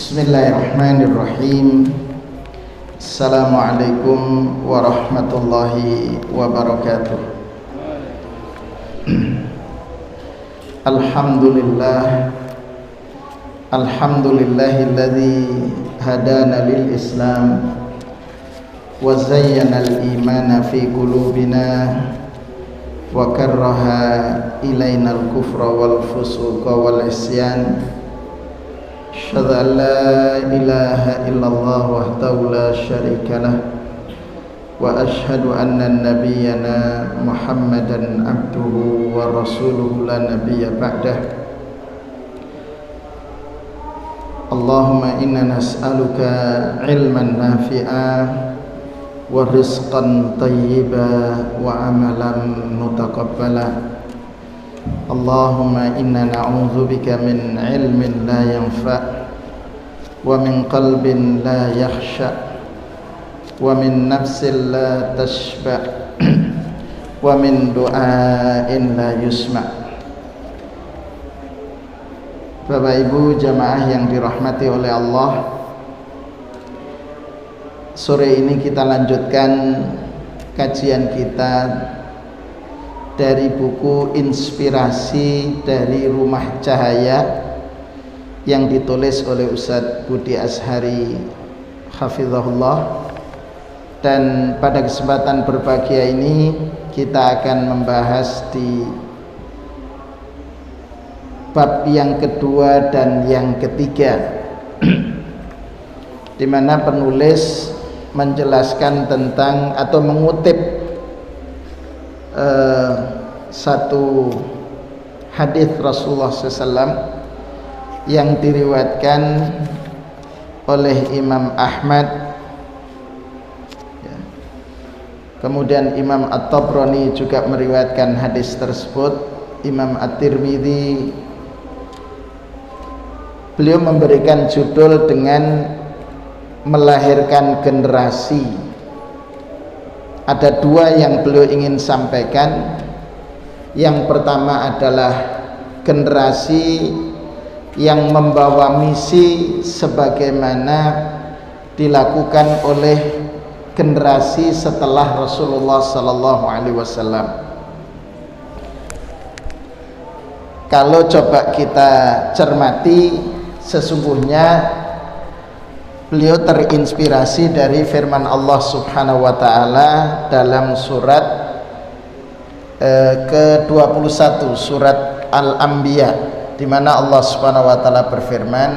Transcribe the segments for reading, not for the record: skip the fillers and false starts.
Bismillahirrahmanirrahim. Assalamualaikum warahmatullahi wabarakatuh. Alhamdulillah, alhamdulillahilladzi hadana lil Islam wa zayyana al imana fi qulubina wa karraha ilaina al kufra wal fusuqa wal isyan. Asyhadu an la ilaha illallah wahdahu la syarika lah wa asyhadu anna nabiyyana Muhammadan abduhu wa rasuluhu la nabiyya ba'dah. Allahumma inna nas'aluka ilman nafi'a wa rizqan tayyiba wa amalan mutaqabbala. Allahumma inna na'udzubika min ilmin la yanfa' wa min qalbin la yakhsha' wa min nafsin la tashba' wa min du'ain la yusma'. Bapak Ibu jamaah yang dirahmati oleh Allah, sore ini kita lanjutkan kajian kita dari buku Inspirasi dari Rumah Cahaya yang ditulis oleh Ustadz Budi Ashari hafizahullah. Dan pada kesempatan berbahagia ini kita akan membahas di bab yang kedua dan yang ketiga, di mana penulis menjelaskan tentang atau mengutip satu hadis Rasulullah SAW yang diriwayatkan oleh Imam Ahmad, kemudian Imam At-Tabrani juga meriwayatkan hadis tersebut, Imam At-Tirmidzi. Beliau memberikan judul dengan melahirkan generasi. Ada dua yang beliau ingin sampaikan. Yang pertama adalah generasi yang membawa misi sebagaimana dilakukan oleh generasi setelah Rasulullah sallallahu alaihi wasallam. Kalau coba kita cermati, sesungguhnya beliau terinspirasi dari firman Allah Subhanahu wa taala dalam surat ke-21 surat Al-Anbiya, di mana Allah Subhanahu wa taala berfirman,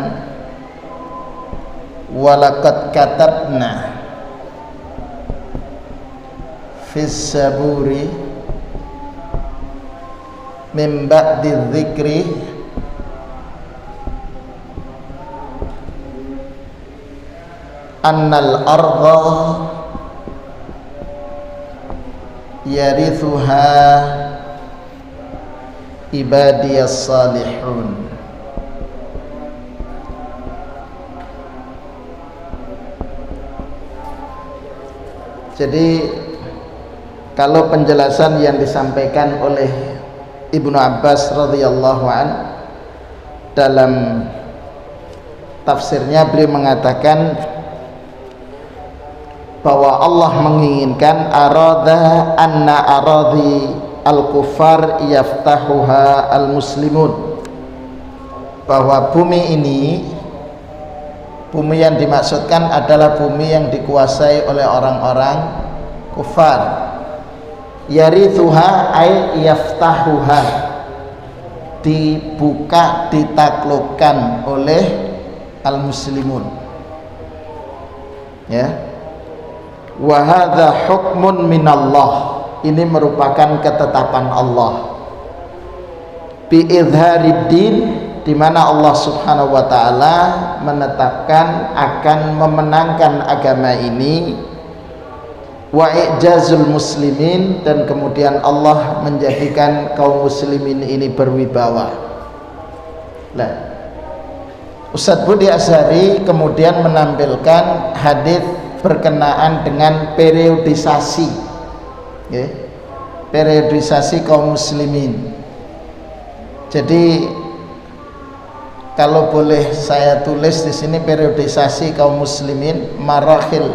"Walaqad katabna fis zaburi min ba'di dzikri annal arda yarithuha ibadiyas salihun." Jadi kalau penjelasan yang disampaikan oleh Ibnu Abbas radhiyallahu an dalam tafsirnya, beliau mengatakan bahwa Allah menginginkan arada anna aradi al-kufar yaftahuha al-muslimun, bahwa bumi ini, bumi yang dimaksudkan adalah bumi yang dikuasai oleh orang-orang kufar. Yarithuha ay yaftahuha, dibuka, ditaklukkan oleh al-muslimun, ya. Wa hadza hukmun minallah, ini merupakan ketetapan Allah. Bi idhariddin, di mana Allah Subhanahu wa taala menetapkan akan memenangkan agama ini. Wa i'jazul muslimin, dan kemudian Allah menjadikan kaum muslimin ini berwibawa. Nah, Ustadz Budi Ashari kemudian menampilkan hadis berkenaan dengan periodisasi, ya, periodisasi kaum muslimin. Jadi kalau boleh saya tulis di sini periodisasi kaum muslimin, marahil,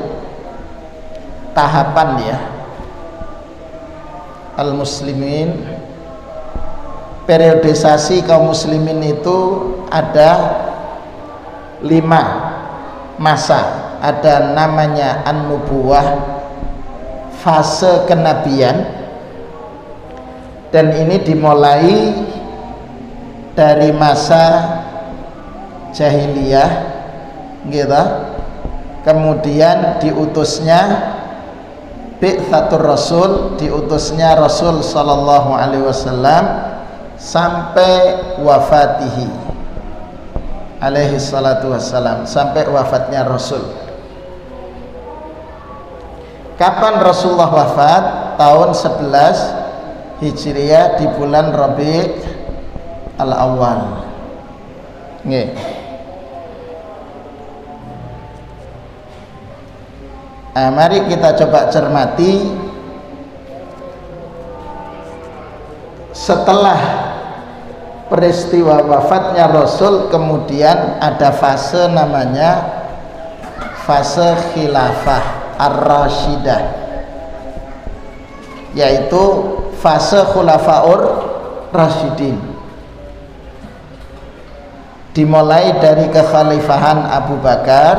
tahapan ya, al muslimin. Periodisasi kaum muslimin itu ada 5 masa. Ada namanya an-nubuwah, fase kenabian, dan ini dimulai dari masa jahiliyah gitu. Kemudian diutusnya bi'tsatur rasul, diutusnya Rasul sallallahu alaihi wasallam sampai wafatihi alaihi salatu wassalam, sampai wafatnya Rasul. Kapan Rasulullah wafat? Tahun 11 Hijriah di bulan Rabi' al-Awwal. Nggih. Mari kita coba cermati setelah peristiwa wafatnya Rasul, kemudian ada fase namanya fase khilafah ar-rasyidah, yaitu fase khulafaur rasyidin, dimulai dari kekhalifahan Abu Bakar,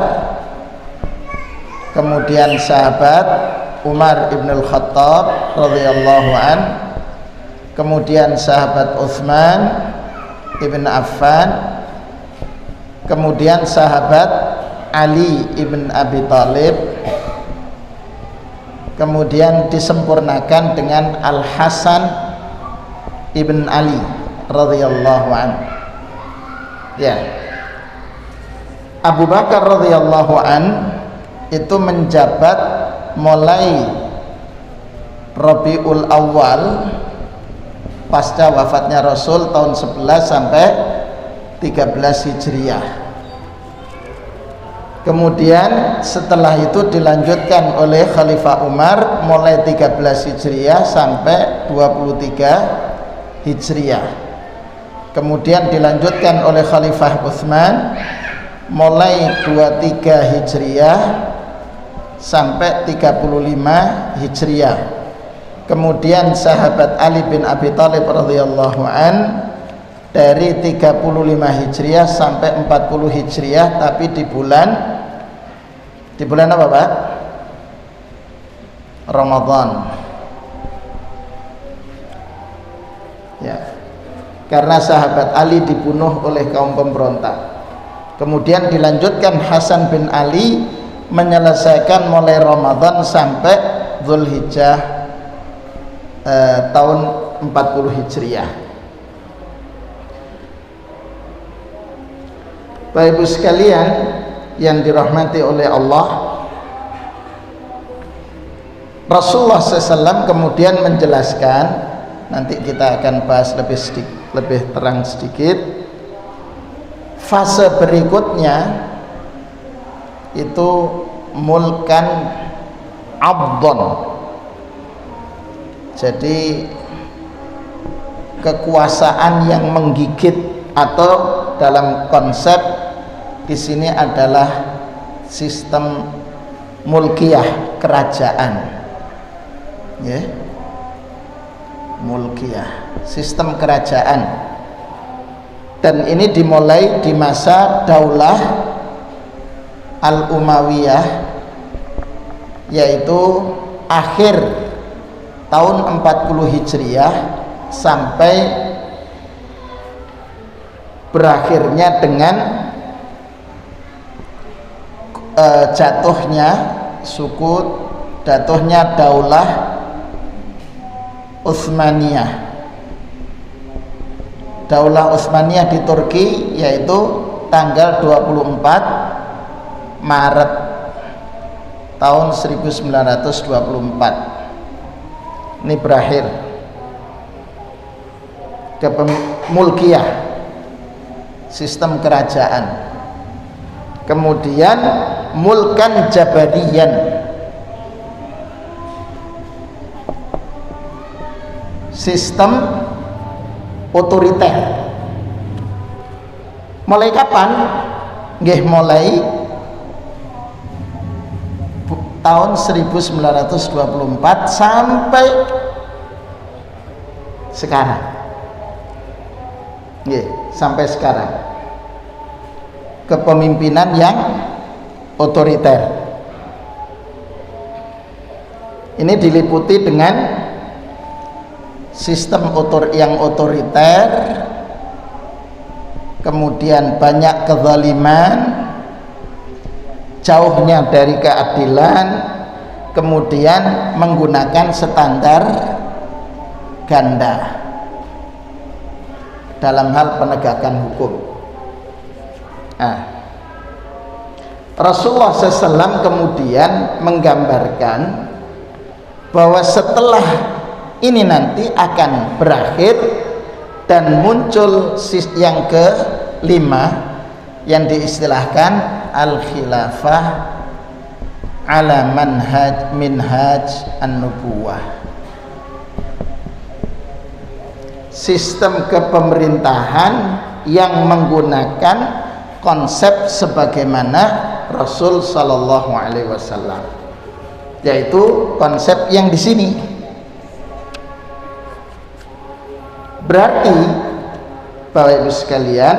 kemudian sahabat Umar ibn al-Khattab radhiyallahu an, kemudian sahabat Utsman ibn Affan, kemudian sahabat Ali ibn Abi Thalib, kemudian disempurnakan dengan Al Hasan ibn Ali radhiyallahu an. Ya, Abu Bakar radhiyallahu an itu menjabat mulai Rabiul Awal pasca wafatnya Rasul tahun 11 sampai 13 Hijriah. Kemudian setelah itu dilanjutkan oleh Khalifah Umar mulai 13 Hijriah sampai 23 Hijriah. Kemudian dilanjutkan oleh Khalifah Utsman mulai 23 Hijriah sampai 35 Hijriah. Kemudian sahabat Ali bin Abi Thalib radhiyallahu an dari 35 Hijriah sampai 40 Hijriah, tapi di bulan apa Pak? Ramadan. Ya. Karena sahabat Ali dibunuh oleh kaum pemberontak. Kemudian dilanjutkan Hasan bin Ali menyelesaikan mulai Ramadan sampai Dzulhijjah tahun 40 Hijriah. Bapak Ibu sekalian yang dirahmati oleh Allah, Rasulullah SAW kemudian menjelaskan, nanti kita akan bahas lebih terang sedikit, fase berikutnya itu mulkan abdon, jadi kekuasaan yang menggigit, atau dalam konsep di sini adalah sistem mulkiyah, kerajaan, ya, mulkiyah, sistem kerajaan. Dan ini dimulai di masa Daulah Al-Umayyah, yaitu akhir tahun 40 Hijriah sampai berakhirnya dengan jatuhnya Daulah Utsmaniyah. Daulah Utsmaniyah di Turki, yaitu tanggal 24 Maret tahun 1924. Ini berakhir mulkiyah, sistem kerajaan. Kemudian mulkan jabariyan, sistem otoriter. Mulai kapan? Nggih, mulai tahun 1924 sampai sekarang. Nggih, sampai sekarang. Kepemimpinan yang otoriter. Ini diliputi dengan sistem yang otoriter, kemudian banyak kezaliman, jauhnya dari keadilan, kemudian menggunakan standar ganda dalam hal penegakan hukum. Nah, Rasulullah SAW kemudian menggambarkan bahwa setelah ini nanti akan berakhir dan muncul yang kelima yang diistilahkan al-khilafah ala minhaj an-nubuwah, sistem kepemerintahan yang menggunakan konsep sebagaimana Rasul Sallallahu Alaihi Wasallam, yaitu konsep yang di sini. Berarti Bapak Ibu sekalian,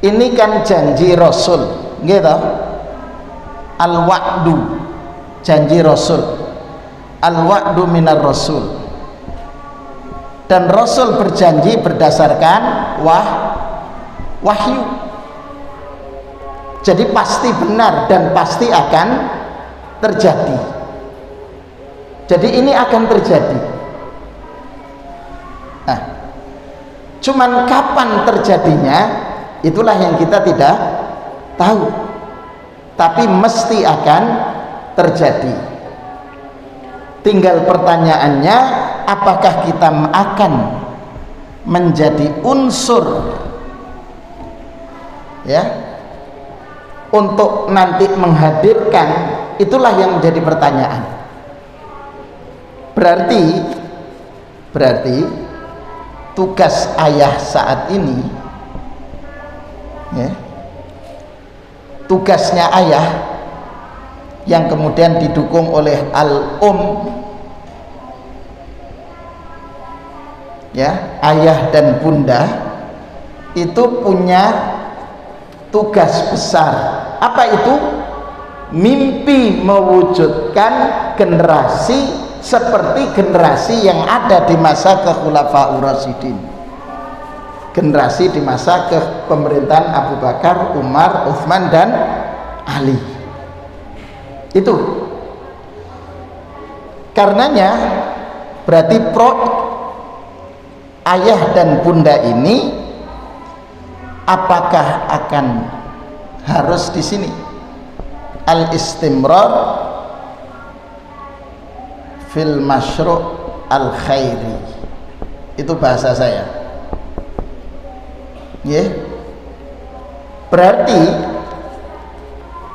ini kan janji Rasul, gitu. Al-wa'du, janji Rasul. Al-wa'du minar Rasul. Dan Rasul berjanji berdasarkan wahyu. Jadi pasti benar dan pasti akan terjadi. Jadi ini akan terjadi. Nah, cuman kapan terjadinya itulah yang kita tidak tahu, tapi mesti akan terjadi. Tinggal pertanyaannya, apakah kita akan menjadi unsur ya untuk nanti menghadirkan, itulah yang menjadi pertanyaan. Berarti tugas ayah saat ini ya, tugasnya ayah yang kemudian didukung oleh ya, ayah dan bunda itu punya tugas besar. Apa itu? Mimpi mewujudkan generasi seperti generasi yang ada di masa Khulafaur Rasyidin, generasi di masa kepemerintahan Abu Bakar, Umar, Utsman dan Ali. Itu karenanya berarti ayah dan bunda ini apakah akan harus di sini al-istimrar fil masyru' al khairi, itu bahasa saya ya. Berarti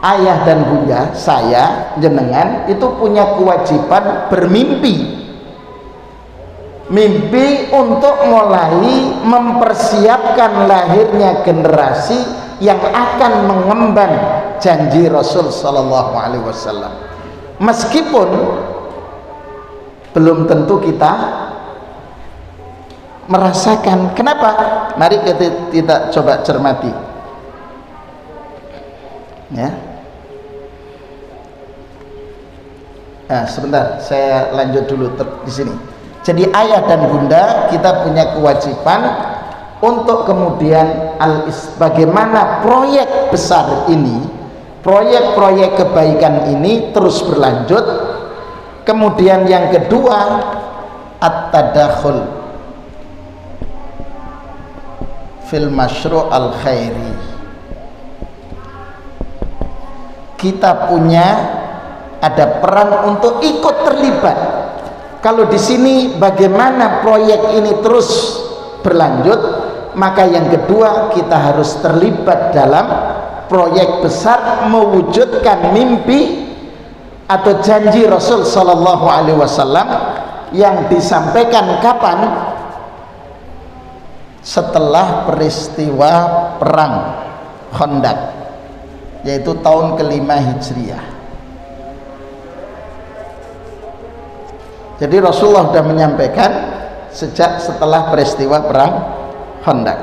ayah dan bunda saya, jenengan itu punya kewajiban bermimpi, mimpi untuk mulai mempersiapkan lahirnya generasi yang akan mengemban janji Rasul Sallallahu Alaihi Wasallam. Meskipun belum tentu kita merasakan. Kenapa? Mari kita coba cermati ya. Nah, sebentar saya lanjut dulu di sini. Jadi ayah dan bunda kita punya kewajiban untuk kemudian bagaimana proyek besar ini, proyek-proyek kebaikan ini terus berlanjut. Kemudian yang kedua, at-tadakhul fil masyru' al khairi. Kita punya ada peran untuk ikut terlibat. Kalau di sini bagaimana proyek ini terus berlanjut, maka yang kedua kita harus terlibat dalam proyek besar mewujudkan mimpi atau janji Rasul Sallallahu Alaihi Wasallam yang disampaikan kapan? setelah peristiwa perang Khandaq, yaitu tahun ke-5 Hijriah. Jadi Rasulullah sudah menyampaikan sejak setelah peristiwa perang Khandaq.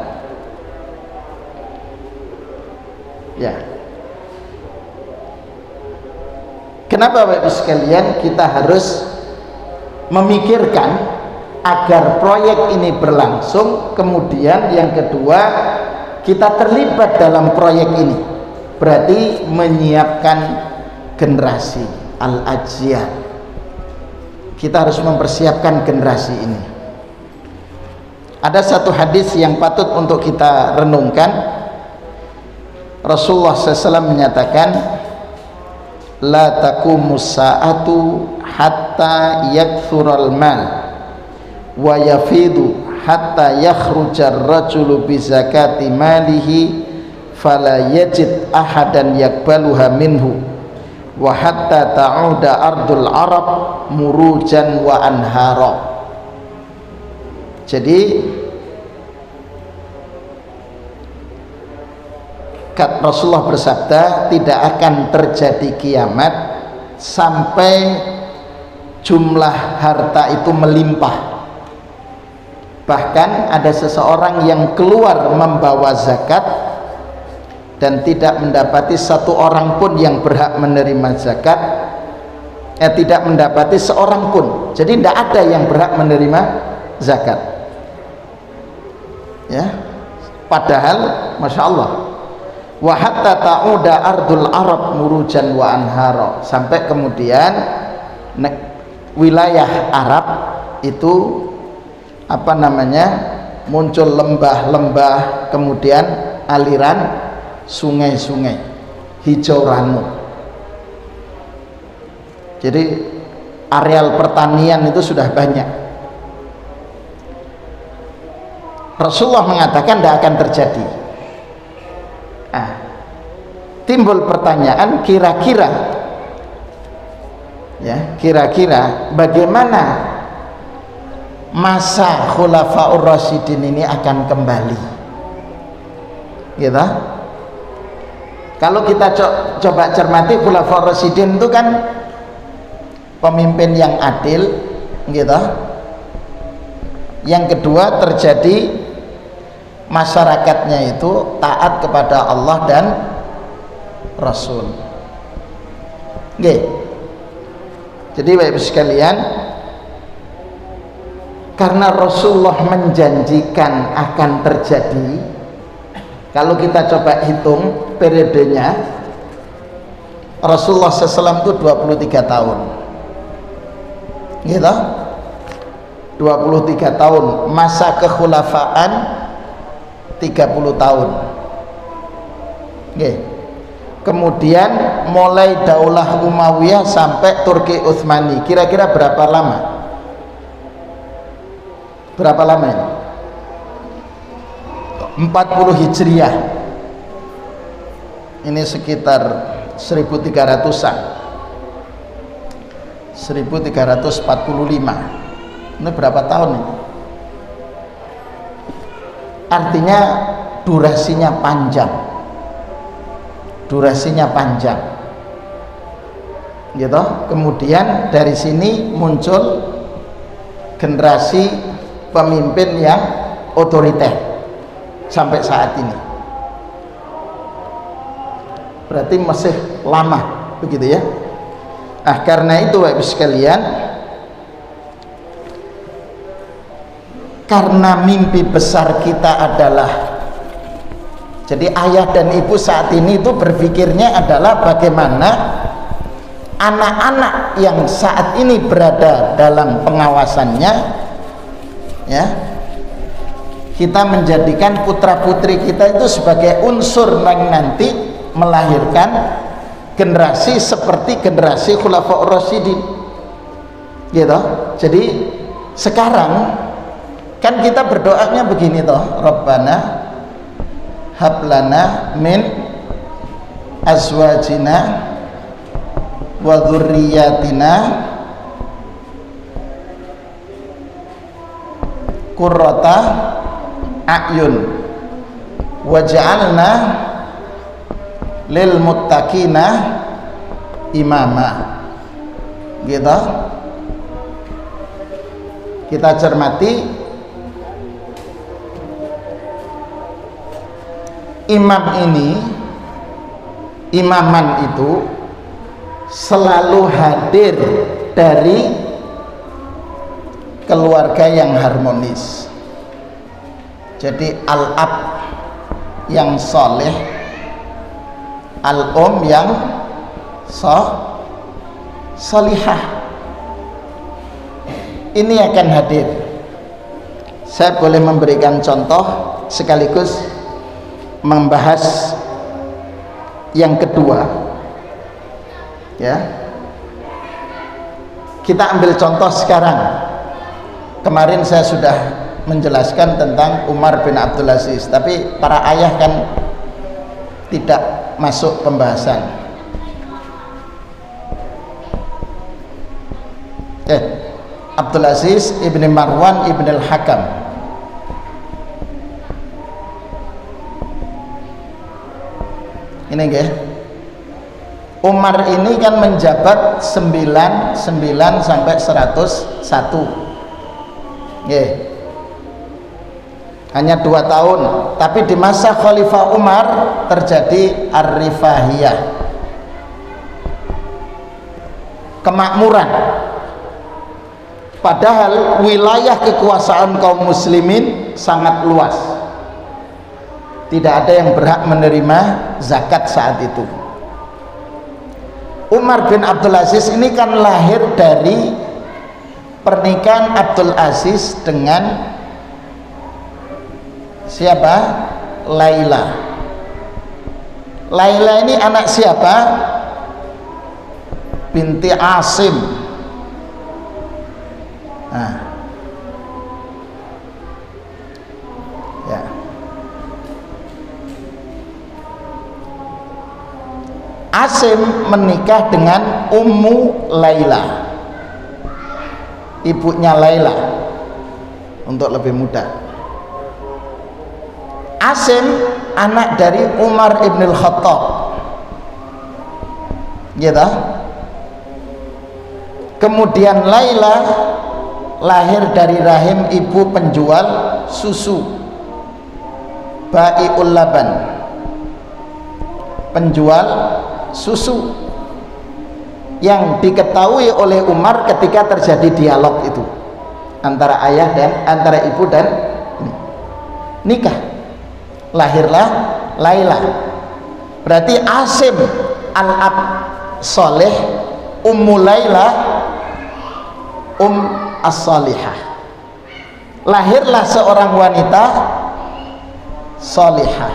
Ya. Kenapa Bapak Ibu sekalian kita harus memikirkan agar proyek ini berlangsung, kemudian yang kedua kita terlibat dalam proyek ini, berarti menyiapkan generasi al-ajyal. Kita harus mempersiapkan generasi ini. Ada satu hadis yang patut untuk kita renungkan. Rasulullah SAW menyatakan, la taqumus sa'atu hatta yakthural mal wa yafidu hatta yakhrujar rajulu bi zakati malihi fala yajid ahadan yakbaluha minhu wa hatta ta'uda ardul arab murujan wa anhara. Jadi Rasulullah bersabda, tidak akan terjadi kiamat sampai jumlah harta itu melimpah. Bahkan ada seseorang yang keluar membawa zakat dan tidak mendapati satu orang pun yang berhak menerima zakat, tidak mendapati seorang pun. Jadi tidak ada yang berhak menerima zakat. Ya, padahal masya Allah, wa hatta ta'uda ardul arab murujan wa anhara, sampai kemudian wilayah Arab itu muncul lembah-lembah, kemudian aliran sungai-sungai hijau ranu. Jadi areal pertanian itu sudah banyak. Rasulullah mengatakan tidak akan terjadi. Timbul pertanyaan, kira-kira bagaimana masa Khulafaur Rasyidin ini akan kembali, gitu. Kalau kita coba cermati, Khulafaur Rasyidin itu kan pemimpin yang adil, gitu. Yang kedua, terjadi masyarakatnya itu taat kepada Allah dan Rasul. Oke. Jadi Bapak Ibu sekalian, karena Rasulullah menjanjikan akan terjadi, kalau kita coba hitung periodenya, Rasulullah SAW itu 23 tahun, gitu. 23 tahun, masa kekhulafaan 30 tahun. Oke. Kemudian mulai Daulah Umayyah sampai Turki Utsmani, kira-kira berapa lama? Berapa lama ini? 40 Hijriah. Ini sekitar 1300-an. 1345. Ini berapa tahun ini? Artinya durasinya panjang. Gitu. Kemudian dari sini muncul generasi pemimpin yang otoriter sampai saat ini. Berarti masih lama, begitu ya. Karena itu Bapak Ibu sekalian, karena mimpi besar kita adalah, jadi ayah dan ibu saat ini itu berpikirnya adalah bagaimana anak-anak yang saat ini berada dalam pengawasannya, ya, kita menjadikan putra-putri kita itu sebagai unsur yang nanti melahirkan generasi seperti generasi Khulafaur Rasyidin, gitu. Jadi sekarang kan kita berdoanya begini toh, Rabbana hablana min azwajina wa dzurriyyatina qurrata a'yun waja'alna lil muttaqina imama. Gitu. Kita cermati imam ini, imaman itu selalu hadir dari keluarga yang harmonis. Jadi al-ab yang soleh, al-um yang solihah, ini akan hadir. Saya boleh memberikan contoh sekaligus membahas yang kedua, ya. Kita ambil contoh sekarang. Kemarin saya sudah menjelaskan tentang Umar bin Abdul Aziz, tapi para ayah kan tidak masuk pembahasan. Abdul Aziz ibni Marwan ibn al-Hakam. Ini nggih. Umar ini kan menjabat 99 sampai 101. Nggih. Hanya 2 tahun, tapi di masa Khalifah Umar terjadi ar-rifahiyah, kemakmuran. Padahal wilayah kekuasaan kaum muslimin sangat luas. Tidak ada yang berhak menerima zakat saat itu. Umar bin Abdul Aziz ini kan lahir dari pernikahan Abdul Aziz dengan siapa? Laila. Laila ini anak siapa? Binti Asim. Nah, ya. Asim menikah dengan Ummu Laila, ibunya Laila, untuk lebih mudah. Asim anak dari Umar ibn al-Khattab, gitu. Kemudian Laila lahir dari rahim ibu penjual susu, Bai'ul Laban, penjual susu, yang diketahui oleh Umar ketika terjadi dialog itu antara ayah dan antara ibu dan nikah, lahirlah Laila. Berarti Asim al-ab soleh, Ummu Laila as-salihah. Lahirlah seorang wanita salihah,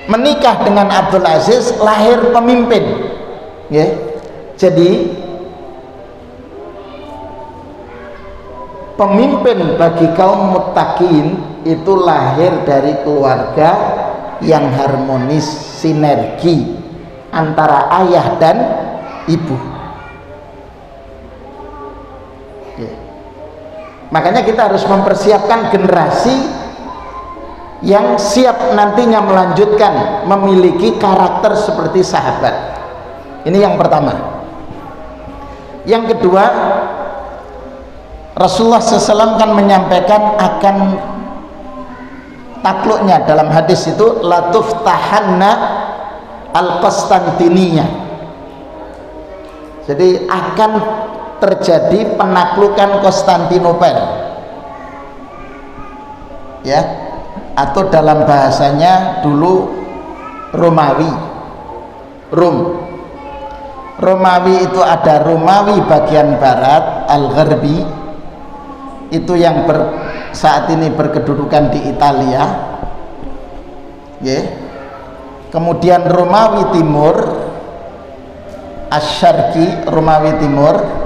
menikah dengan Abdul Aziz, lahir pemimpin, ya. Jadi pemimpin bagi kaum muttaqin itu lahir dari keluarga yang harmonis, sinergi antara ayah dan ibu. Makanya kita harus mempersiapkan generasi yang siap nantinya melanjutkan, memiliki karakter seperti sahabat. Ini yang pertama. Yang kedua, Rasulullah SAW kan menyampaikan akan takluknya dalam hadis itu, latuftahanna al-Qastantiniyah. Jadi akan terjadi penaklukan Konstantinopel, ya, atau dalam bahasanya dulu Romawi, Romawi itu ada Romawi bagian barat, Al-Gharbi, itu yang saat ini berkedudukan di Italia, ya. Kemudian Romawi Timur, Asy-Syarqi, Romawi Timur,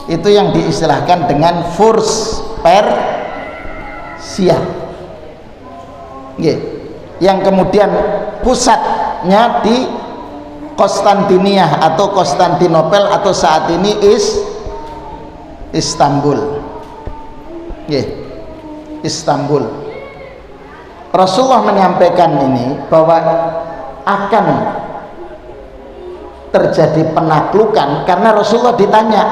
itu yang diistilahkan dengan Furs Persia, yang kemudian pusatnya di Konstantiniyah atau Konstantinopel atau saat ini Istanbul. Istanbul. Rasulullah menyampaikan ini bahwa akan terjadi penaklukan karena Rasulullah ditanya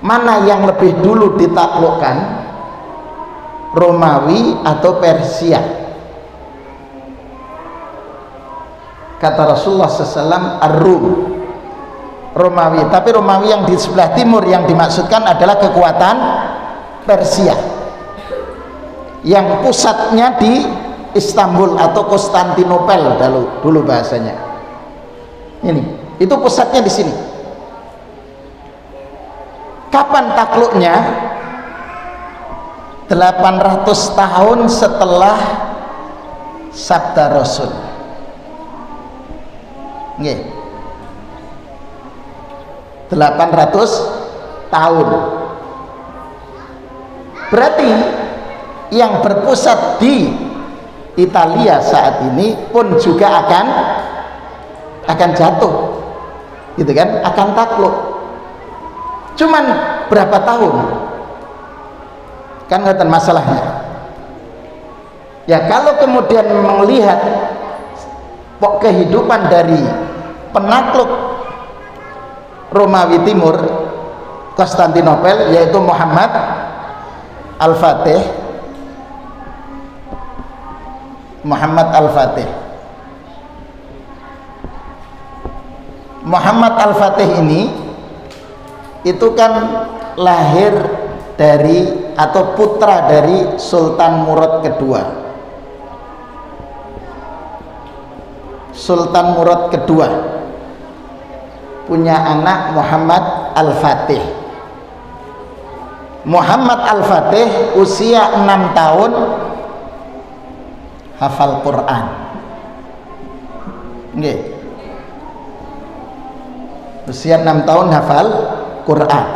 mana yang lebih dulu ditaklukkan, Romawi atau Persia. Kata Rasulullah SAW, Ar-Rum, Romawi. Tapi Romawi yang di sebelah timur yang dimaksudkan adalah kekuatan Persia yang pusatnya di Istanbul atau Konstantinopel dulu bahasanya. Ini, itu pusatnya di sini. Kapan takluknya? 800 tahun setelah sabda Rasul. Nggih. 800 tahun. Berarti yang berpusat di Italia saat ini pun juga akan jatuh, gitu kan, akan takluk. Cuman berapa tahun kan ngeten masalahnya ya. Kalau kemudian melihat kehidupan dari penakluk Romawi Timur, Konstantinopel, yaitu Muhammad Al-Fatih. Muhammad Al-Fatih ini itu kan lahir dari atau putra dari Sultan Murad kedua. Sultan Murad kedua punya anak Muhammad Al-Fatih. Muhammad Al-Fatih usia 6 tahun hafal Quran. Nggih. Usia 6 tahun hafal Quran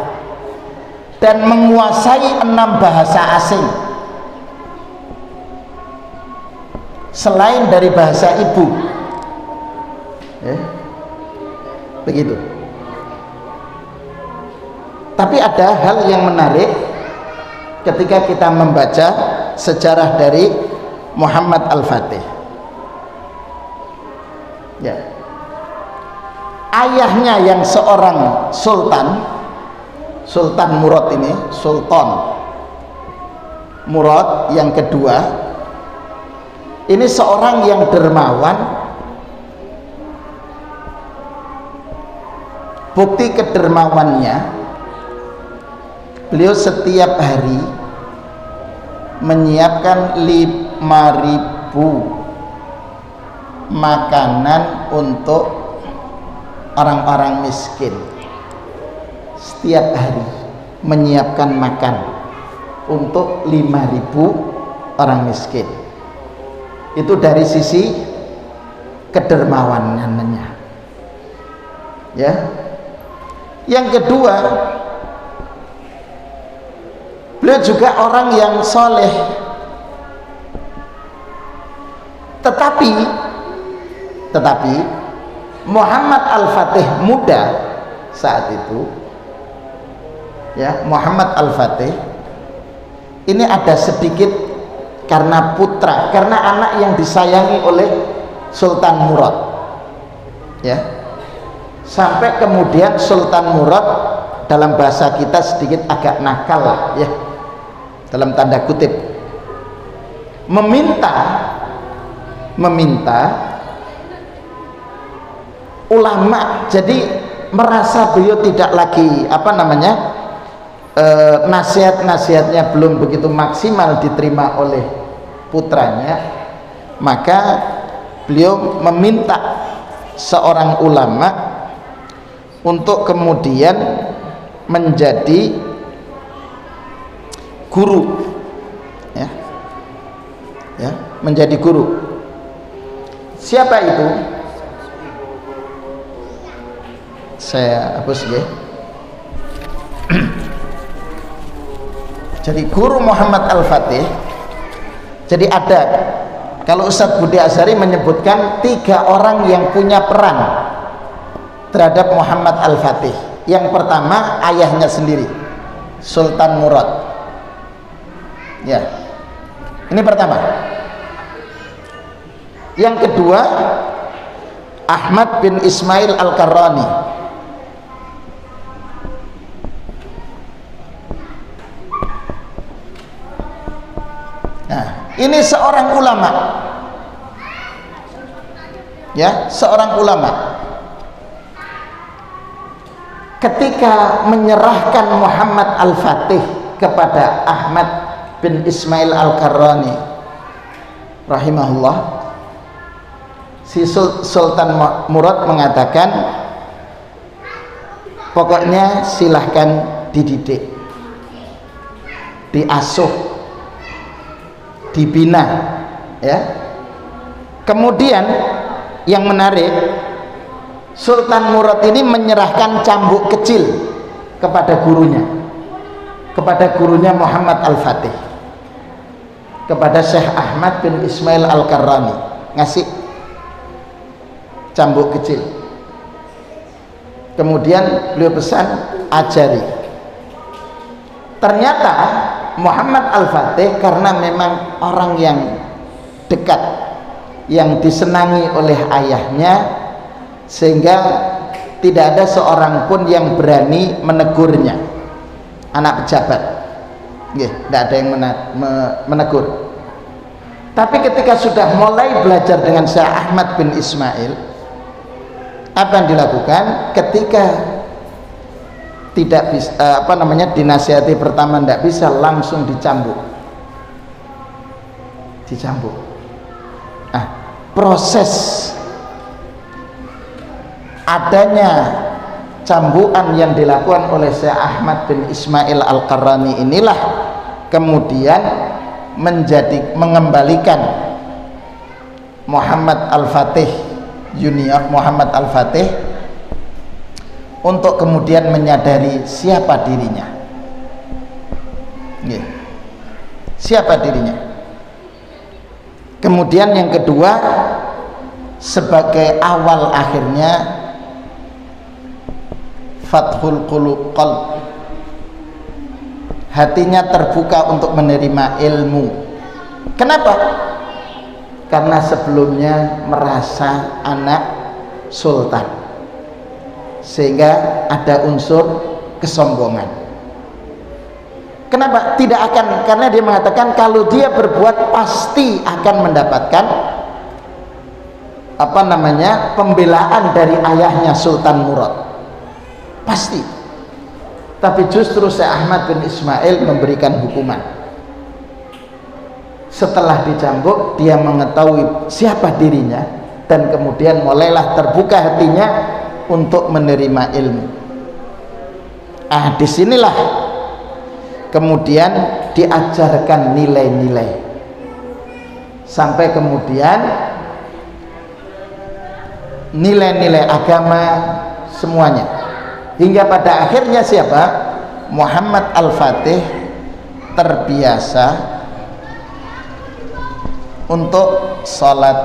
dan menguasai 6 bahasa asing selain dari bahasa ibu. Begitu. Tapi ada hal yang menarik ketika kita membaca sejarah dari Muhammad Al-Fatih. Ya. Ayahnya yang seorang sultan Murad ini, Sultan Murad yang kedua, ini seorang yang dermawan. Bukti kedermawannya, beliau setiap hari menyiapkan 5.000 makanan untuk orang-orang miskin. Setiap hari menyiapkan makan untuk 5.000 orang miskin. Itu dari sisi kedermawanannya, ya. Yang kedua, beliau juga orang yang soleh. Tetapi Muhammad Al-Fatih muda saat itu, ya, Muhammad Al-Fatih ini ada sedikit karena putra, karena anak yang disayangi oleh Sultan Murad, ya. Sampai kemudian Sultan Murad dalam bahasa kita sedikit agak nakal lah, ya, dalam tanda kutip, meminta ulama. Jadi merasa beliau tidak lagi nasihat-nasihatnya belum begitu maksimal diterima oleh putranya, maka beliau meminta seorang ulama untuk kemudian menjadi guru, ya, menjadi guru. Siapa itu? Saya hapus ya. Jadi guru Muhammad Al-Fatih. Jadi ada, kalau Ustadz Budi Azhari menyebutkan 3 orang yang punya peran terhadap Muhammad Al-Fatih. Yang pertama ayahnya sendiri, Sultan Murad. Ya, ini pertama. Yang kedua, Ahmad bin Ismail Al-Karrani. Nah, ini seorang ulama, ya, seorang ulama. Ketika menyerahkan Muhammad Al-Fatih kepada Ahmad bin Ismail Al-Karrani rahimahullah, si Sultan Murad mengatakan, pokoknya silahkan dididik, diasuh, dibina, ya. Kemudian yang menarik, Sultan Murad ini menyerahkan cambuk kecil kepada gurunya, Muhammad Al-Fatih, kepada Syekh Ahmad bin Ismail Al-Karrani, ngasih cambuk kecil. Kemudian beliau pesan, ajari. Ternyata Muhammad Al-Fatih karena memang orang yang dekat, yang disenangi oleh ayahnya, sehingga tidak ada seorang pun yang berani menegurnya. Anak pejabat, tidak ada yang menegur. Tapi ketika sudah mulai belajar dengan Syekh Ahmad bin Ismail, apa yang dilakukan? Ketika tidak bisa, dinasihati pertama tidak bisa, langsung dicambuk. Proses adanya cambukan yang dilakukan oleh Syekh Ahmad bin Ismail Al-Karrani inilah kemudian mengembalikan Muhammad Al-Fatih Junior, Muhammad Al-Fatih, untuk kemudian menyadari siapa dirinya. Siapa dirinya. Kemudian yang kedua, sebagai awal akhirnya fathul qalb, hatinya terbuka untuk menerima ilmu. Kenapa? Karena sebelumnya merasa anak sultan, sehingga ada unsur kesombongan. Kenapa? Tidak akan, karena dia mengatakan kalau dia berbuat pasti akan mendapatkan pembelaan dari ayahnya Sultan Murad, pasti. Tapi justru Syekh Ahmad bin Ismail memberikan hukuman. Setelah dicambuk, dia mengetahui siapa dirinya, dan kemudian mulailah terbuka hatinya untuk menerima ilmu. Disinilah kemudian diajarkan nilai-nilai, sampai kemudian nilai-nilai agama semuanya, hingga pada akhirnya siapa? Muhammad Al-Fatih terbiasa untuk sholat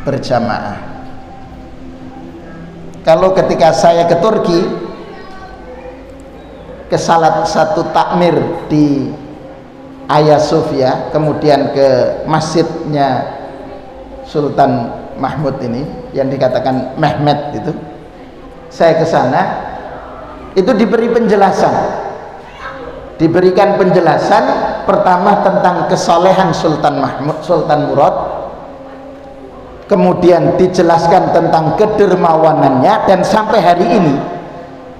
berjamaah. Kalau ketika saya ke Turki, ke salah satu takmir di Hagia Sophia, kemudian ke masjidnya Sultan Mahmud ini yang dikatakan Mehmet itu, saya ke sana, itu diberikan penjelasan pertama tentang kesolehan Sultan Murad, kemudian dijelaskan tentang kedermawanannya, dan sampai hari ini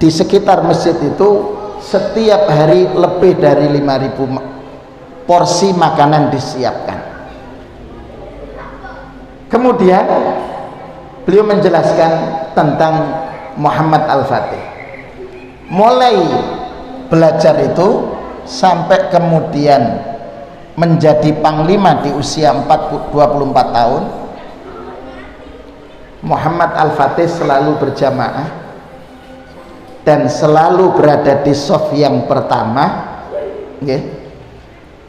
di sekitar masjid itu setiap hari lebih dari 5.000 porsi makanan disiapkan. Kemudian beliau menjelaskan tentang Muhammad Al-Fatih, mulai belajar itu sampai kemudian menjadi panglima di usia 24 tahun. Muhammad Al-Fatih selalu berjamaah dan selalu berada di shaf yang pertama,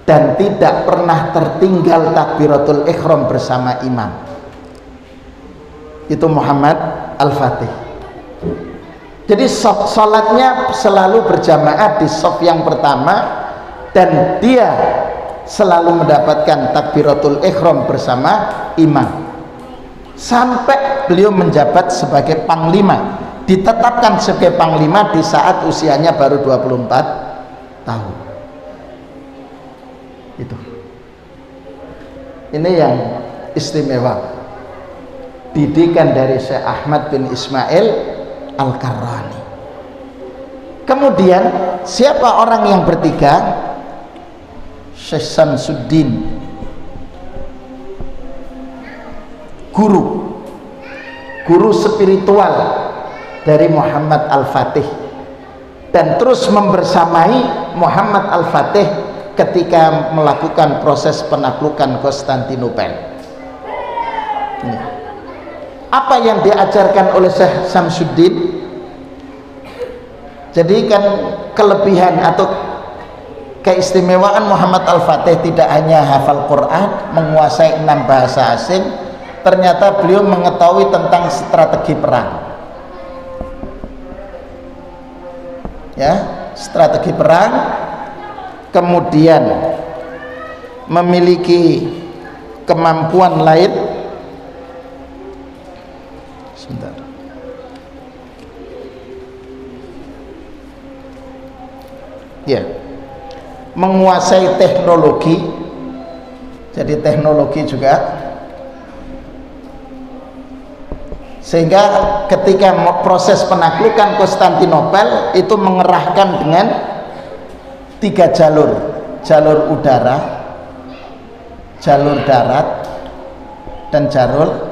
dan tidak pernah tertinggal takbiratul ihram bersama imam. Itu Muhammad Al-Fatih. Jadi sholatnya selalu berjamaah di shaf yang pertama, dan dia selalu mendapatkan takbiratul ihram bersama imam sampai beliau menjabat sebagai panglima, ditetapkan sebagai panglima di saat usianya baru 24 tahun. Itu ini yang istimewa, didikan dari Syekh Ahmad bin Ismail Al-Karrani. Kemudian siapa orang yang bertiga? Syekh Samsuddin, guru spiritual dari Muhammad Al-Fatih, dan terus membersamai Muhammad Al-Fatih ketika melakukan proses penaklukan Konstantinopel. Apa yang diajarkan oleh Syekh Samsuddin? Jadi kan kelebihan atau keistimewaan Muhammad Al-Fatih tidak hanya hafal Quran, menguasai 6 bahasa asing, ternyata beliau mengetahui tentang strategi perang. Ya, strategi perang, kemudian memiliki kemampuan lain. Sebentar. Ya, menguasai teknologi, jadi teknologi juga, sehingga ketika proses penaklukan Konstantinopel itu mengerahkan dengan 3 jalur: jalur udara, jalur darat, dan jalur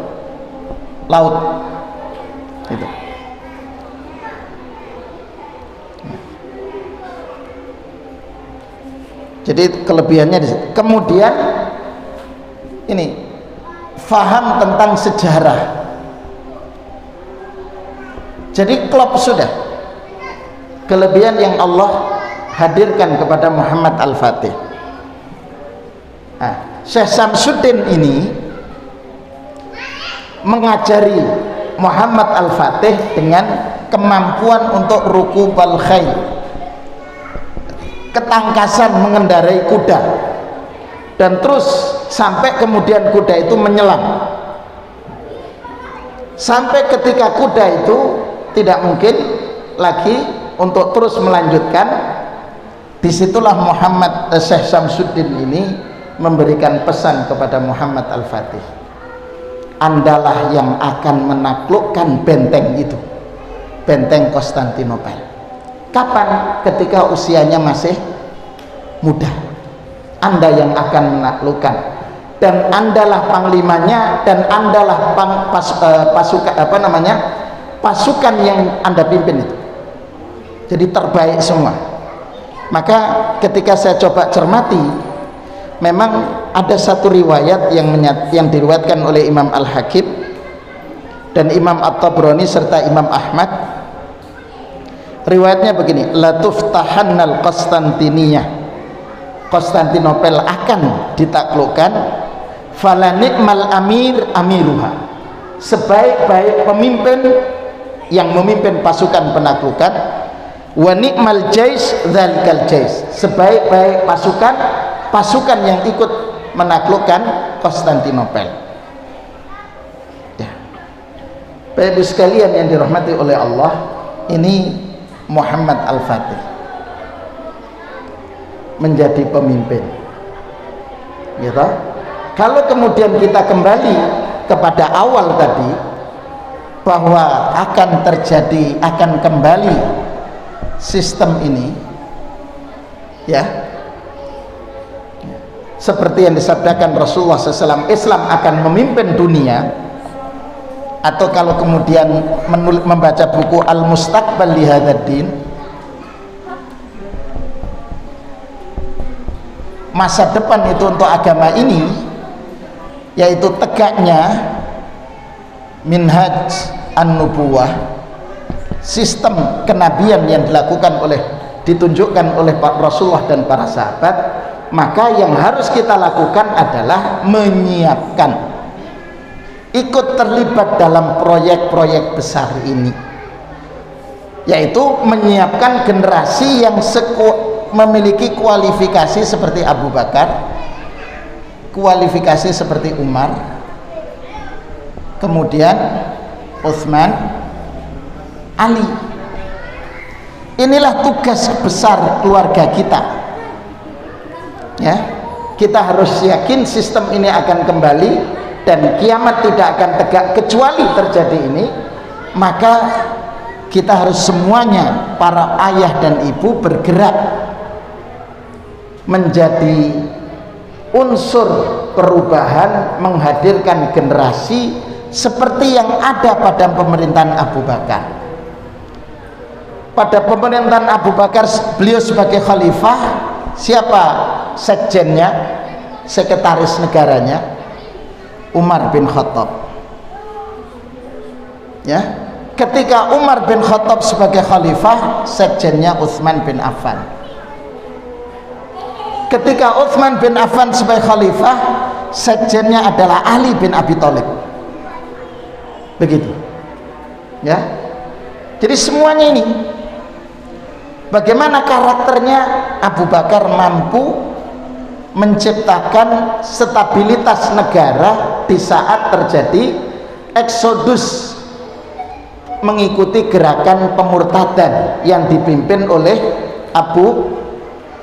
laut. Itu. Jadi kelebihannya di situ. Kemudian ini faham tentang sejarah. Jadi klop sudah kelebihan yang Allah hadirkan kepada Muhammad Al-Fatih. Nah, Syekh Samsuddin ini mengajari Muhammad Al-Fatih dengan kemampuan untuk rukubal khail, ketangkasan mengendarai kuda, dan terus sampai kemudian kuda itu menyelam, sampai ketika kuda itu tidak mungkin lagi untuk terus melanjutkan. Disitulah Syekh Samsuddin ini memberikan pesan kepada Muhammad Al-Fatih, Andalah yang akan menaklukkan benteng itu, benteng Konstantinopel. Kapan? Ketika usianya masih muda. Anda yang akan menaklukkan, dan Andalah panglimanya, dan Andalah pasukan yang Anda pimpin itu. Jadi terbaik semua. Maka ketika saya coba cermati, memang ada satu riwayat yang diriwayatkan oleh Imam Al-Hakim dan Imam At-Tabrani serta Imam Ahmad. Riwayatnya begini: la tuftahannal Konstantiniyah, Konstantinopel akan ditaklukkan, fala ni'mal amir amiruha, sebaik-baik pemimpin yang memimpin pasukan penaklukan, wa ni'mal jais dzalikal jais, sebaik-baik pasukan yang ikut menaklukkan Konstantinopel. Ya. Bapak Ibu sekalian yang dirahmati oleh Allah, ini Muhammad Al-Fatih menjadi pemimpin. Gitu. Kalau kemudian kita kembali kepada awal tadi, bahwa akan kembali sistem ini, ya, seperti yang disabdakan Rasulullah SAW, Islam akan memimpin dunia. Atau kalau kemudian membaca buku Al-Mustaqbal li hadzal din, masa depan itu untuk agama ini, yaitu tegaknya minhaj an-nubuwah, sistem kenabian yang ditunjukkan oleh Pak Rasulullah dan para sahabat. Maka yang harus kita lakukan adalah menyiapkan, ikut terlibat dalam proyek-proyek besar ini, yaitu menyiapkan generasi yang memiliki kualifikasi seperti Abu Bakar, kualifikasi seperti Umar, kemudian Utsman, Ali. Inilah tugas besar keluarga kita, ya. Kita harus yakin sistem ini akan kembali dan kiamat tidak akan tegak kecuali terjadi ini. Maka kita harus semuanya, para ayah dan ibu, bergerak menjadi unsur perubahan, menghadirkan generasi seperti yang ada pada pemerintahan Abu Bakar. Pada pemerintahan Abu Bakar, beliau sebagai khalifah, siapa sekjennya, sekretaris negaranya? Umar bin Khattab, ya. Ketika Umar bin Khattab sebagai khalifah, sekjennya Utsman bin Affan. Ketika Utsman bin Affan sebagai khalifah, sekjennya adalah Ali bin Abi Thalib. Begitu, ya. Jadi semuanya ini, bagaimana karakternya Abu Bakar mampu menciptakan stabilitas negara di saat terjadi eksodus mengikuti gerakan pemurtadan yang dipimpin oleh Abu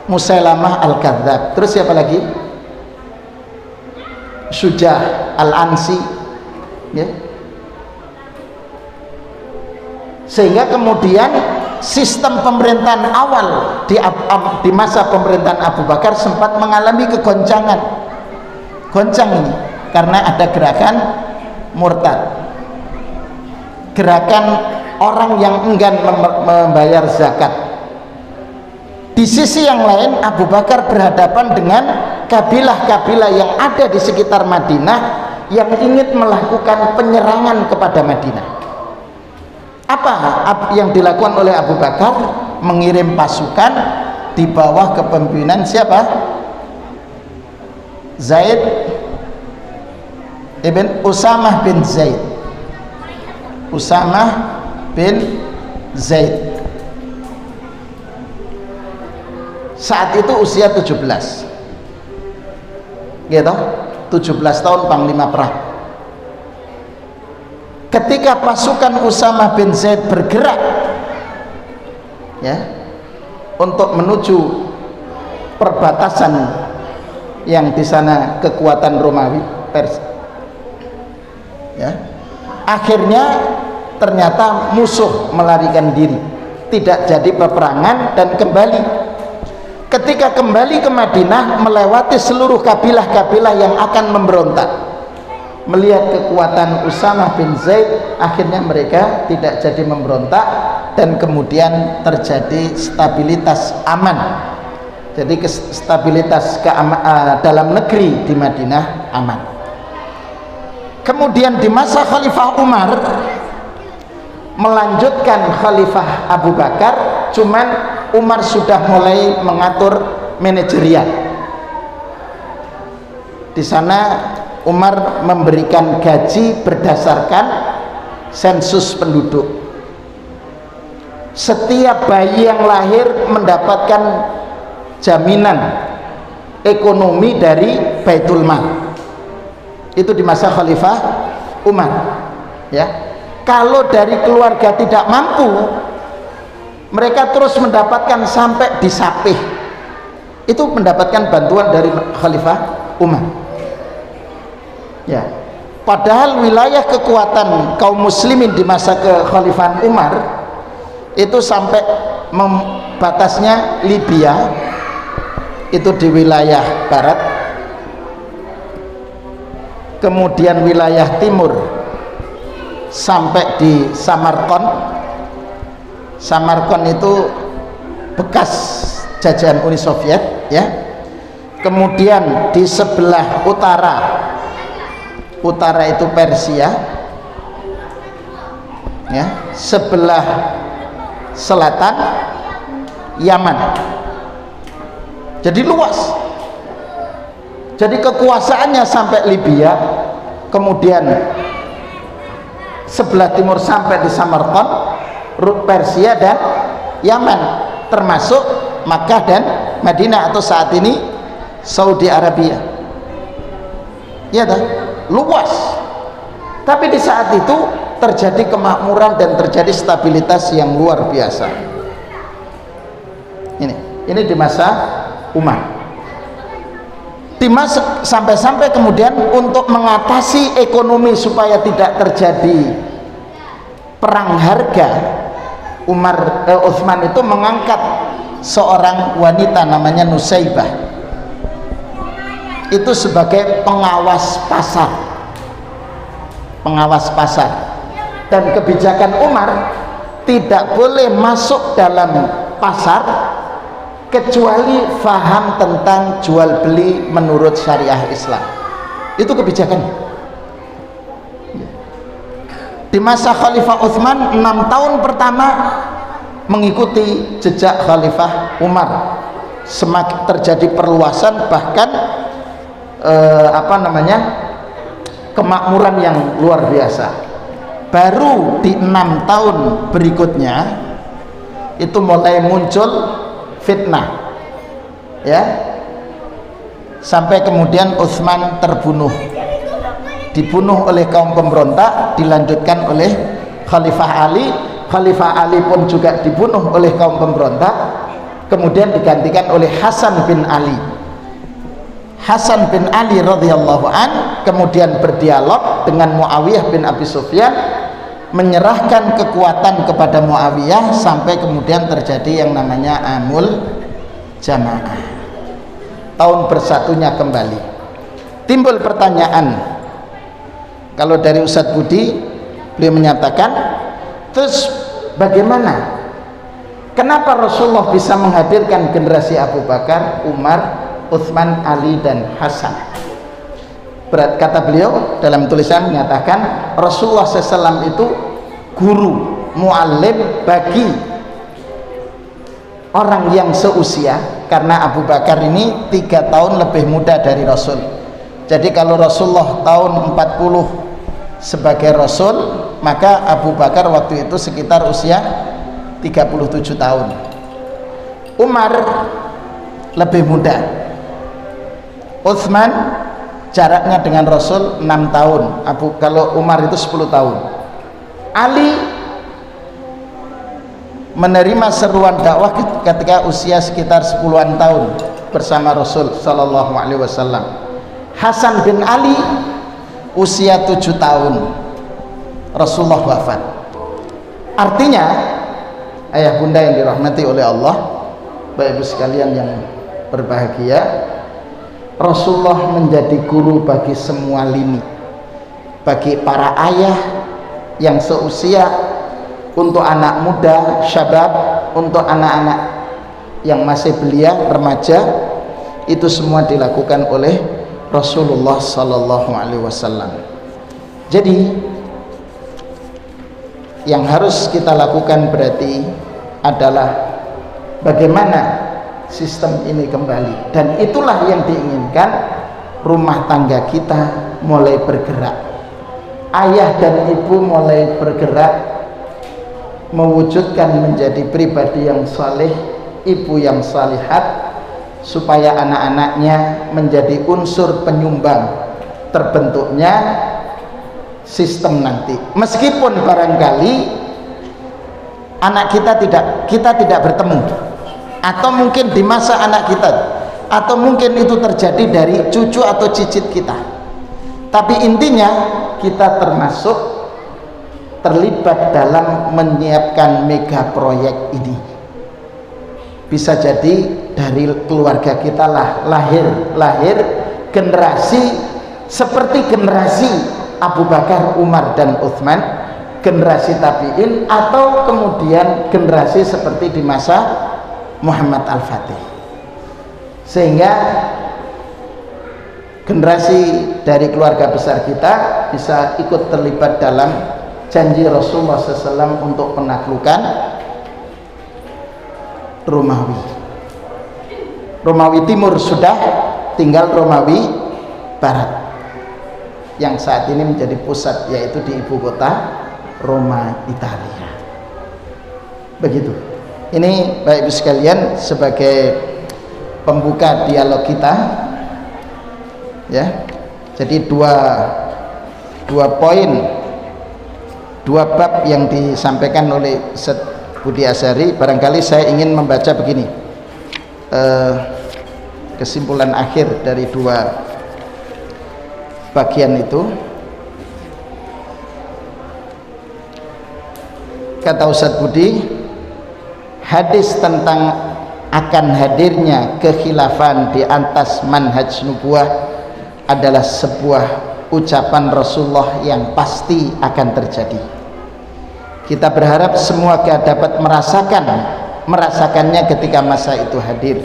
Musailamah Al-Kadzdzab. Terus siapa lagi? Syujah Al-Ansi, ya. Sehingga kemudian sistem pemerintahan awal di masa pemerintahan Abu Bakar sempat mengalami kegoncangan, goncang ini karena ada gerakan murtad, gerakan orang yang enggan membayar zakat. Di sisi yang lain, Abu Bakar berhadapan dengan kabilah-kabilah yang ada di sekitar Madinah yang ingin melakukan penyerangan kepada Madinah. Apa yang dilakukan oleh Abu Bakar? Mengirim pasukan di bawah kepemimpinan siapa? Zaid ibn Usamah bin Zaid. Usamah bin Zaid. Saat itu usia 17, gitu, 17 tahun, panglima perang. Ketika pasukan Usamah bin Zaid bergerak, ya, untuk menuju perbatasan yang di sana kekuatan Romawi, Persia, ya, akhirnya ternyata musuh melarikan diri, tidak jadi peperangan dan kembali. Ketika kembali ke Madinah, melewati seluruh kabilah-kabilah yang akan memberontak, melihat kekuatan Usamah bin Zaid, akhirnya mereka tidak jadi memberontak dan kemudian terjadi stabilitas aman. Jadi stabilitas dalam negeri di Madinah aman. Kemudian di masa Khalifah Umar melanjutkan Khalifah Abu Bakar, cuman Umar sudah mulai mengatur manajerial. Di sana Umar memberikan gaji berdasarkan sensus penduduk. Setiap bayi yang lahir mendapatkan jaminan ekonomi dari Baitul Mal. Itu di masa Khalifah Umar, ya. Kalau dari keluarga tidak mampu, mereka terus mendapatkan sampai disapih. Itu mendapatkan bantuan dari Khalifah Umar, ya. Padahal wilayah kekuatan kaum muslimin di masa kekhalifahan Umar itu sampai batasnya Libya, itu di wilayah barat, kemudian wilayah timur sampai di Samarkand. Samarkand itu bekas jajahan Uni Soviet, ya. Kemudian di sebelah utara itu Persia, ya. Sebelah selatan Yaman. Jadi luas. Jadi kekuasaannya sampai Libya, kemudian sebelah timur sampai di Samarkand, Persia dan Yaman, termasuk Makkah dan Madinah, atau saat ini Saudi Arabia. Ya tak? Luas. Tapi di saat itu terjadi kemakmuran dan terjadi stabilitas yang luar biasa. Ini di masa Umar. Sampai-sampai kemudian untuk mengatasi ekonomi supaya tidak terjadi perang harga, Utsman itu mengangkat seorang wanita namanya Nusaibah itu sebagai pengawas pasar, dan kebijakan Umar tidak boleh masuk dalam pasar kecuali faham tentang jual beli menurut syariah Islam. Itu kebijakannya. Di masa Khalifah Utsman 6 tahun pertama mengikuti jejak Khalifah Umar, semakin terjadi perluasan, bahkan kemakmuran yang luar biasa. Baru di 6 tahun berikutnya itu mulai muncul fitnah, ya, sampai kemudian Utsman dibunuh oleh kaum pemberontak, dilanjutkan oleh Khalifah Ali pun juga dibunuh oleh kaum pemberontak, kemudian digantikan oleh Hasan bin Ali radhiyallahu an, kemudian berdialog dengan Muawiyah bin Abi Sufyan, menyerahkan kekuatan kepada Muawiyah sampai kemudian terjadi yang namanya Amul Jamaah, tahun bersatunya kembali. Timbul pertanyaan, kalau dari Ustadz Budi, beliau menyatakan, terus bagaimana, kenapa Rasulullah bisa menghadirkan generasi Abu Bakar, Umar, Utsman, Ali, dan Hasan? Kata beliau dalam tulisan menyatakan Rasulullah SAW itu guru, muallim bagi orang yang seusia, karena Abu Bakar ini 3 tahun lebih muda dari Rasul. Jadi kalau Rasulullah tahun 40 sebagai Rasul, maka Abu Bakar waktu itu sekitar usia 37 tahun. Umar lebih muda, Utsman jaraknya dengan Rasul 6 tahun, kalau Umar itu 10 tahun. Ali menerima seruan dakwah ketika usia sekitar 10-an tahun bersama Rasul sallallahu alaihi wasallam. Hasan bin Ali usia 7 tahun Rasulullah wafat. Artinya, ayah bunda yang dirahmati oleh Allah, Bapak Ibu sekalian yang berbahagia, Rasulullah menjadi guru bagi semua lini, bagi para ayah yang seusia, untuk anak muda, syabab, untuk anak-anak yang masih belia, remaja, itu semua dilakukan oleh Rasulullah sallallahu alaihi wasallam. Jadi yang harus kita lakukan berarti adalah bagaimana sistem ini kembali, dan itulah yang diinginkan. Rumah tangga kita mulai bergerak, ayah dan ibu mulai bergerak mewujudkan menjadi pribadi yang saleh, ibu yang salihat, supaya anak-anaknya menjadi unsur penyumbang terbentuknya sistem nanti. Meskipun barangkali anak kita tidak bertemu, atau mungkin di masa anak kita, atau mungkin itu terjadi dari cucu atau cicit kita, tapi intinya kita termasuk terlibat dalam menyiapkan mega proyek ini. Bisa jadi dari keluarga kita lah lahir generasi seperti generasi Abu Bakar, Umar, dan Utsman, generasi tabi'in, atau kemudian generasi seperti di masa Muhammad Al-Fatih, sehingga generasi dari keluarga besar kita bisa ikut terlibat dalam janji Rasulullah SAW untuk penaklukan Romawi Timur sudah, tinggal Romawi Barat yang saat ini menjadi pusat, yaitu di ibu kota Roma, Italia. Begitu. Ini Bapak Ibu sekalian sebagai pembuka dialog kita, ya. Jadi dua poin, dua bab yang disampaikan oleh Ustaz Budi Azhari. Barangkali saya ingin membaca begini, kesimpulan akhir dari dua bagian itu. Kata Ustaz Budi, hadis tentang akan hadirnya kekhilafan di atas manhaj nubuwah adalah sebuah ucapan Rasulullah yang pasti akan terjadi. Kita berharap semua dapat merasakannya ketika masa itu hadir.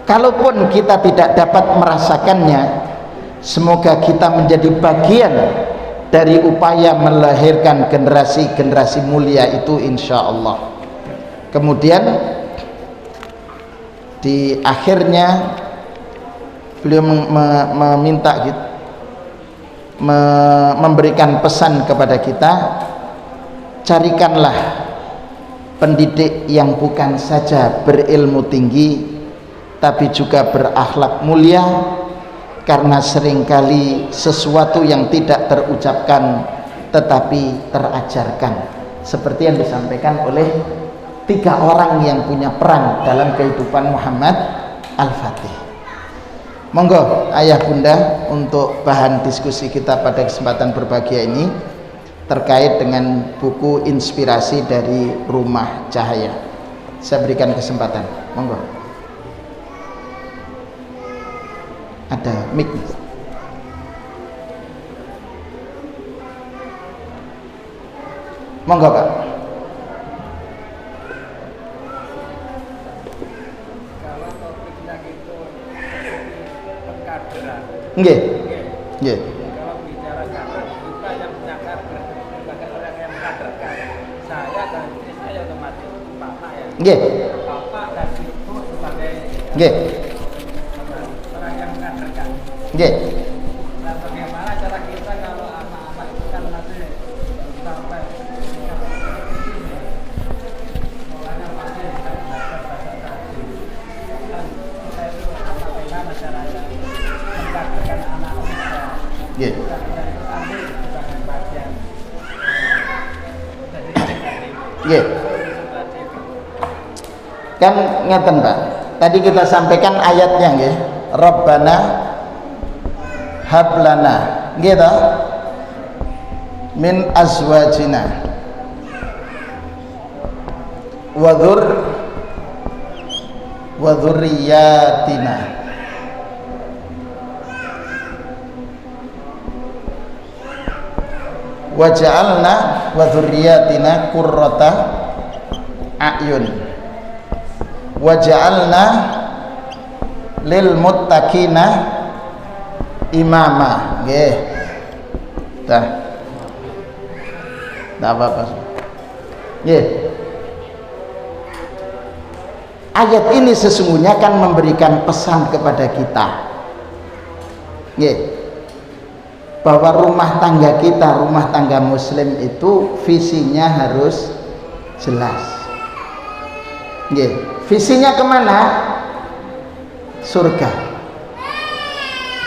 Kalaupun kita tidak dapat merasakannya, semoga kita menjadi bagian dari upaya melahirkan generasi-generasi mulia itu, insya Allah. Kemudian di akhirnya beliau meminta gitu, memberikan pesan kepada kita, carikanlah pendidik yang bukan saja berilmu tinggi tapi juga berakhlak mulia, karena seringkali sesuatu yang tidak terucapkan tetapi terajarkan, seperti yang disampaikan oleh 3 orang yang punya peran dalam kehidupan Muhammad Al-Fatih. Monggo ayah bunda untuk bahan diskusi kita pada kesempatan berbahagia ini terkait dengan buku inspirasi dari Rumah Cahaya. Saya berikan kesempatan, monggo. Ada mic. Monggo Pak. Nggih. Nggih. Kalau bicara kader, kita yang punya kader, sebagai orang yang mengkaderkan, saya dan istri saya otomatis bapak ya. Nggih. Bapak dan ibu sebagai Nggih. orang yang mengkaderkan. Nggih. Nah, bagaimana cara kita kalau anak-anak itu kan nanti sampai sekolahnya masih belajar bahasa tadi. Dan saya itu bagaimana caranya mengkaderkan anak muda. Nggih. Nggih. Kan ngeten Pak, tadi kita sampaikan ayatnya nggih, Rabbana hablana nggih ta min azwajina wa dzurriyyatina waja'alna wa dzurriyyatina qurrata a'yun waja'alna lil muttaqina imama. Nggih. Dah. Enggak apa-apa. Nggih. Ayat ini sesungguhnya kan memberikan pesan kepada kita. Nggih. Bahwa rumah tangga kita, rumah tangga muslim itu visinya harus jelas. Nggih. Visinya kemana? Surga.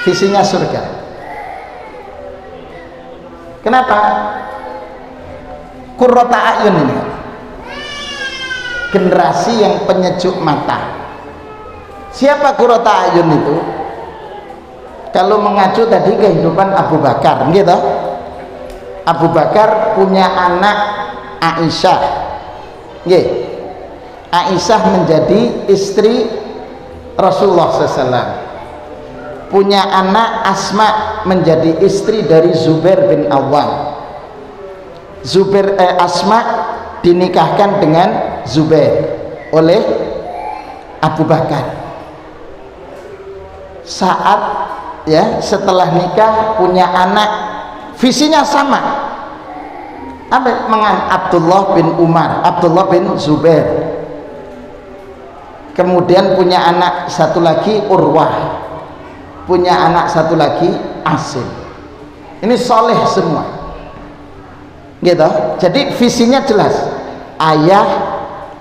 Visinya surga. Kenapa? Qurrata a'yun ini, generasi yang penyejuk mata. Siapa qurrata a'yun itu? Kalau mengacu tadi kehidupan Abu Bakar, gitu. Abu Bakar punya anak Aisyah. Nggih. Aisyah menjadi istri Rasulullah SAW. Punya anak Asma menjadi istri dari Zubair bin Awwam. Asma dinikahkan dengan Zubair oleh Abu Bakar. Saat ya setelah nikah punya anak, visinya sama. Abdullah bin Umar, Abdullah bin Zubair. Kemudian punya anak satu lagi Urwah, punya anak satu lagi Asim. Ini soleh semua, gitu. Jadi visinya jelas. Ayah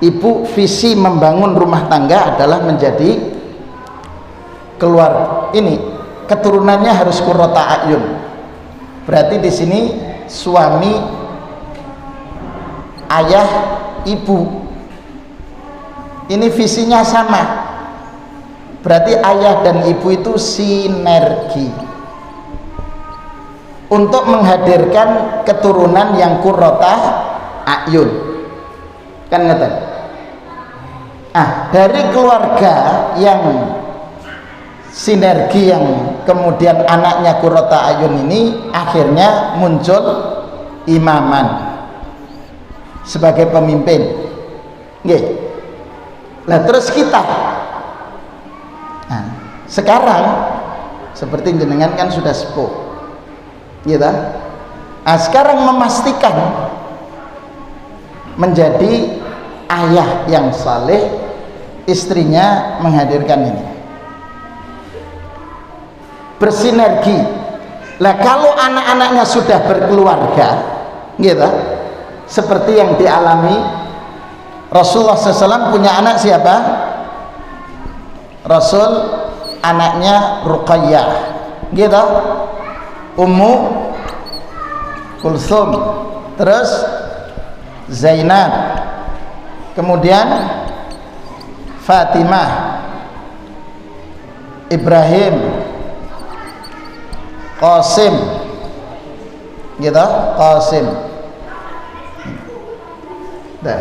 ibu visi membangun rumah tangga adalah menjadi keluar ini keturunannya harus qurrata a'yun. Berarti di sini suami, ayah, ibu ini visinya sama. Berarti ayah dan ibu itu sinergi untuk menghadirkan keturunan yang qurrata a'yun. Kan ngeten. Dari keluarga yang sinergi yang kemudian anaknya qurrata a'yun ini akhirnya muncul imaman sebagai pemimpin. Nggih. Nah, terus kita sekarang seperti jenengan kan sudah sepuh gitu. Sekarang memastikan menjadi ayah yang saleh, istrinya menghadirkan ini bersinergi. Lah kalau anak-anaknya sudah berkeluarga gitu, seperti yang dialami Rasulullah SAW punya anak siapa? Rasul anaknya Ruqayyah gitu, Ummu Kulsum, terus Zainab, kemudian Fatimah, Ibrahim, Qasim gitu, Qasim. Nah,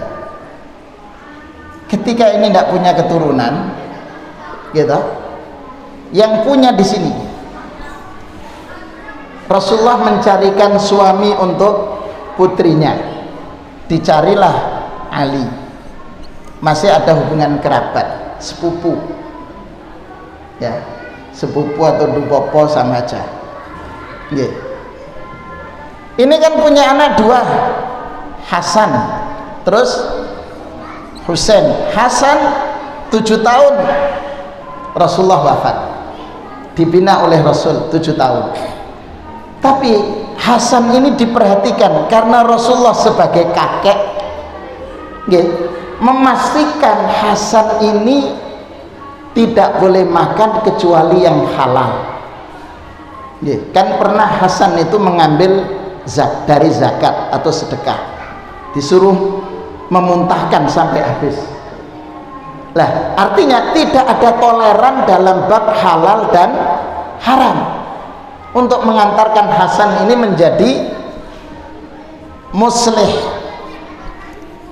ketika ini tidak punya keturunan gitu, yang punya di sini Rasulullah mencarikan suami untuk putrinya, dicarilah Ali, masih ada hubungan kerabat, sepupu ya, sepupu atau dupopo sama aja. Yeah. Ini kan punya anak dua, Hasan terus Husain. Hasan 7 tahun Rasulullah wafat, dibina oleh Rasul 7 tahun. Tapi Hasan ini diperhatikan karena Rasulullah sebagai kakek memastikan Hasan ini tidak boleh makan kecuali yang halal. Kan pernah Hasan itu mengambil dari zakat atau sedekah, disuruh memuntahkan sampai habis. Lah, artinya tidak ada toleran dalam bab halal dan haram untuk mengantarkan Hasan ini menjadi muslih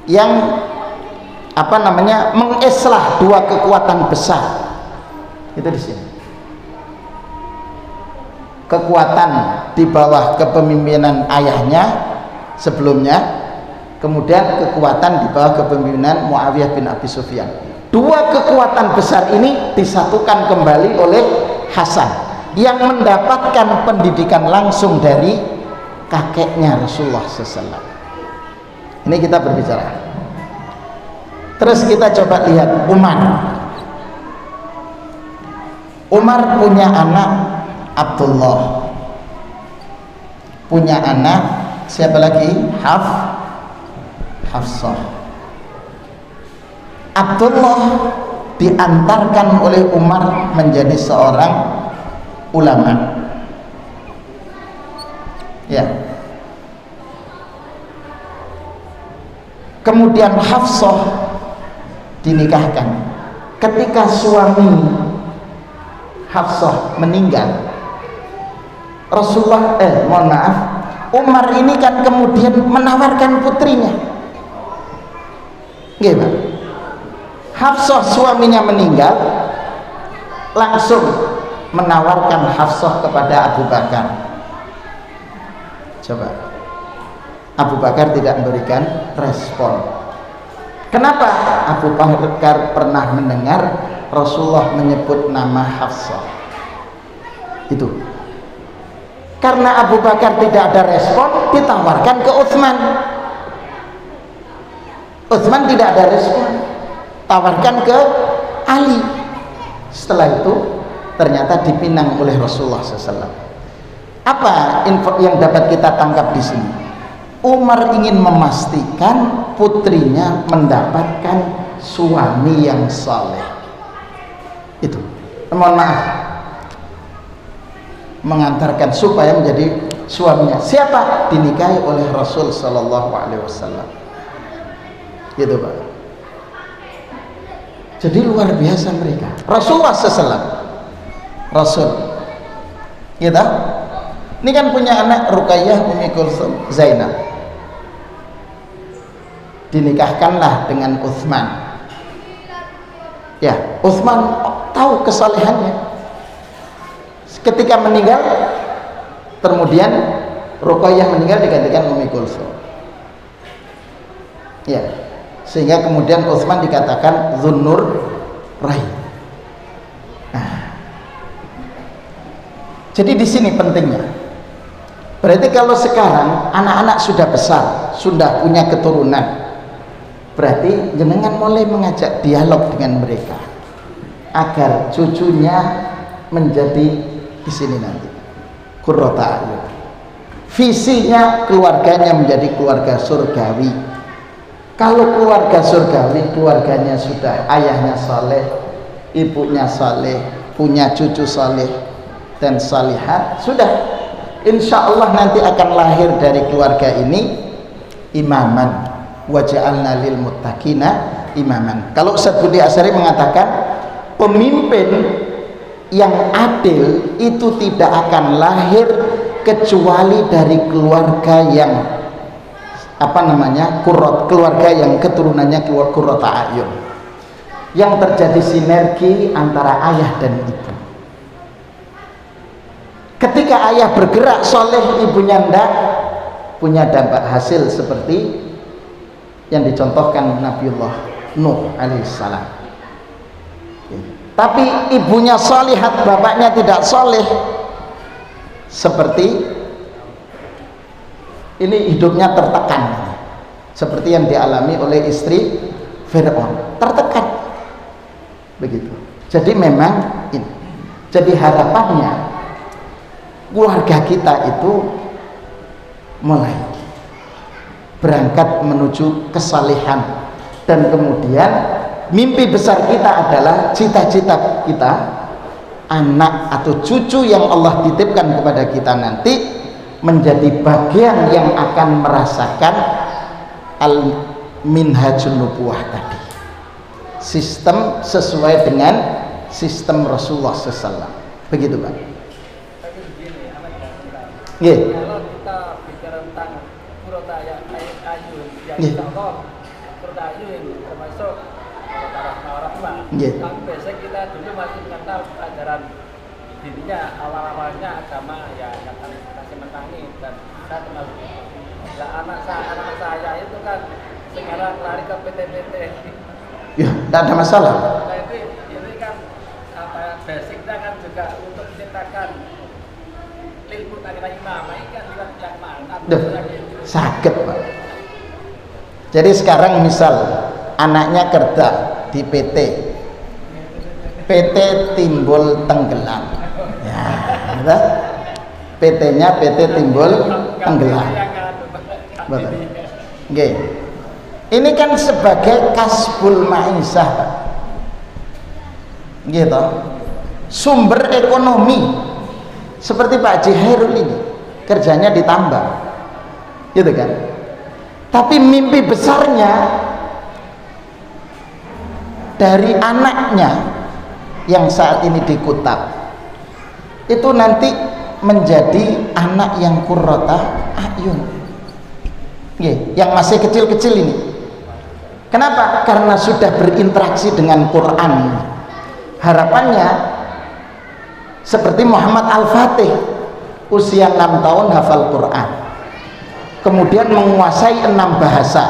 yang mengislah dua kekuatan besar. Itu di sini. Kekuatan di bawah kepemimpinan ayahnya sebelumnya, kemudian kekuatan di bawah kepemimpinan Muawiyah bin Abi Sufyan. Dua kekuatan besar ini disatukan kembali oleh Hasan yang mendapatkan pendidikan langsung dari kakeknya Rasulullah SAW. Ini kita berbicara. Terus kita coba lihat Umar. Umar punya anak Abdullah, punya anak siapa lagi? Hafsah. Abdullah diantarkan oleh Umar menjadi seorang ulama. Ya. Kemudian Hafsah dinikahkan. Ketika suami Hafsah meninggal, Umar ini kan kemudian menawarkan putrinya. Gimana? Hafsah suaminya meninggal, langsung menawarkan Hafsah kepada Abu Bakar. Coba, Abu Bakar tidak memberikan respon. Kenapa? Abu Bakar pernah mendengar Rasulullah menyebut nama Hafsah. Itu karena Abu Bakar tidak ada respon, ditawarkan ke Utsman. Utsman tidak ada respon, tawarkan ke Ali. Setelah itu ternyata dipinang oleh Rasulullah SAW. Apa info yang dapat kita tangkap di sini? Umar ingin memastikan putrinya mendapatkan suami yang saleh. Itu, mohon maaf, mengantarkan supaya menjadi suaminya. Siapa? Dinikahi oleh Rasul Sallallahu Alaihi Wasallam. Gitu Pak. Jadi luar biasa mereka. Rasulullah SAW, Rasul. Gitu. Ini kan punya anak Ruqayyah Ummi Kulsum Zainab. Dinikahkanlah dengan Utsman. Ya, Utsman tahu kesalehannya. Ketika meninggal, kemudian Ruqayyah meninggal digantikan Ummi Kulsum. Ya, sehingga kemudian Utsman dikatakan Dzunnur Rai. Nah, jadi di sini pentingnya. Berarti kalau sekarang anak-anak sudah besar, sudah punya keturunan, berarti jenengan mulai mengajak dialog dengan mereka agar cucunya menjadi di sini nanti qurrata a'yun. Visinya keluarganya menjadi keluarga surgawi. Kalau keluarga surgawi, keluarganya sudah ayahnya saleh, ibunya saleh, punya cucu saleh dan salihat, sudah. Insya Allah nanti akan lahir dari keluarga ini imaman, waja'alna lil muttaqina imaman. Kalau Ustaz Budi Asyari mengatakan pemimpin yang adil itu tidak akan lahir kecuali dari keluarga yang keluarga yang keturunannya qurrata a'yun, yang terjadi sinergi antara ayah dan ibu. Ketika ayah bergerak soleh, ibunya ndak, punya dampak hasil seperti yang dicontohkan Nabiullah Nuh alaihissalam. Tapi ibunya solihat, bapaknya tidak soleh, seperti ini hidupnya tertekan, seperti yang dialami oleh istri Fir'aun, tertekan begitu. Jadi memang ini, jadi harapannya keluarga kita itu mulai berangkat menuju kesalehan, dan kemudian mimpi besar kita adalah cita-cita kita anak atau cucu yang Allah titipkan kepada kita nanti menjadi bagian yang akan merasakan al-minhajun nubuwah tadi, sistem sesuai dengan sistem Rasulullah SAW. Begitu Pak. Yeah. Kalau kita bicara tentang qurrata a'yun, ya Yeah. contoh qurrata a'yun termasuk rahmah. Tapi biasa kita dulu masih mengenal ajaran dirinya, awal-awalnya agama ya kasih mentangi, dan saya kenal. Nah, anak saya itu kan sekarang lari ke PT-PT. Ya, tidak ada masalah. Nah, ini kan basicnya kan juga untuk menciptakan ilmu tentang imam, ini kan yang mantap. Sakit Pak. Jadi sekarang misal anaknya kerja di PT Timbul Tenggelam, ya, gitu? PT-nya PT Timbul Tenggelam. Betul. Okay. Ini kan sebagai kasbul ma'isyah, gitu, sumber ekonomi. Seperti Pak Haji Khairul ini kerjanya di tambang, gitu kan. Tapi mimpi besarnya dari anaknya yang saat ini di Kutab itu nanti menjadi anak yang qurrata a'yun, yang masih kecil-kecil ini. Kenapa? Karena sudah berinteraksi dengan Quran. Harapannya seperti Muhammad Al-Fatih, usia 6 tahun hafal Quran, kemudian menguasai 6 bahasa.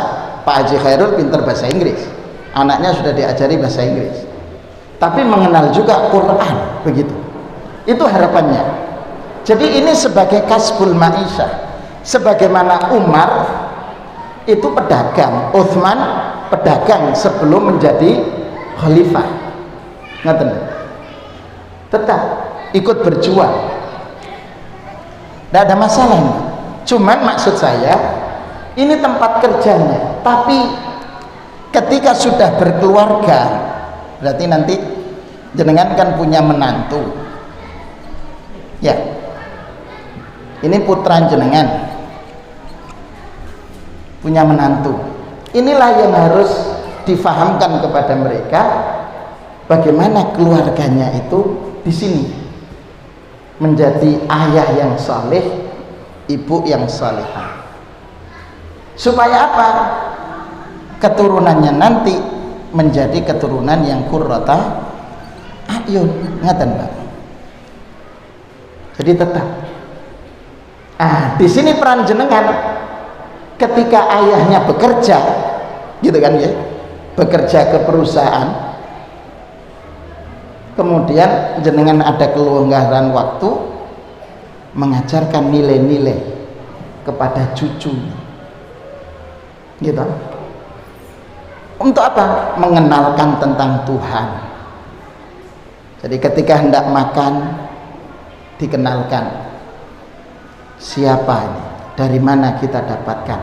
Pak Haji Khairul pintar bahasa Inggris, anaknya sudah diajari bahasa Inggris, tapi mengenal juga Quran, begitu. Itu harapannya. Jadi ini sebagai kasbul ma'isyah, sebagaimana Umar itu pedagang, Utsman pedagang sebelum menjadi khalifah, ngaten, tetap ikut berjuang, tidak ada masalah. Cuman maksud saya ini tempat kerjanya. Tapi ketika sudah berkeluarga, berarti nanti jenengan kan punya menantu ya, ini putra jenengan punya menantu. Inilah yang harus difahamkan kepada mereka, bagaimana keluarganya itu di sini menjadi ayah yang saleh, ibu yang salehah. Supaya apa? Keturunannya nanti menjadi keturunan yang qurrata ayun, ngaten Pak. Jadi tetap. Di sini peran jenengan ketika ayahnya bekerja, gitu kan ya, bekerja ke perusahaan, kemudian jenengan ada kelonggaran waktu mengajarkan nilai-nilai kepada cucu, gitu. Untuk apa? Mengenalkan tentang Tuhan. Jadi ketika hendak makan, dikenalkan siapa ini, dari mana kita dapatkan,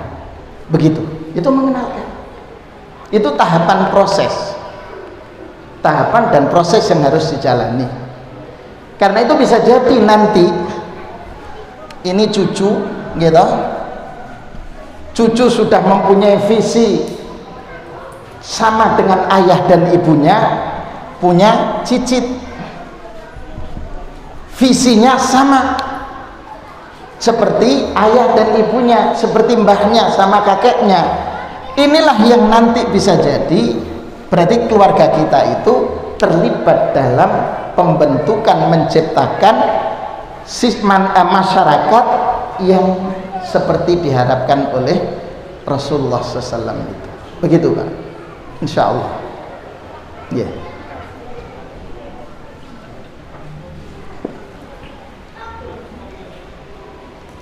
begitu. Itu mengenalkan. Itu tahapan proses, tahapan dan proses yang harus dijalani. Karena itu bisa jadi nanti ini cucu, gitu, cucu sudah mempunyai visi sama dengan ayah dan ibunya, punya cicit, visinya sama seperti ayah dan ibunya, seperti mbahnya sama kakeknya. Inilah yang nanti bisa jadi berarti keluarga kita itu terlibat dalam pembentukan, menciptakan masyarakat yang seperti diharapkan oleh Rasulullah SAW itu. Begitu Pak, insya Allah. Yeah.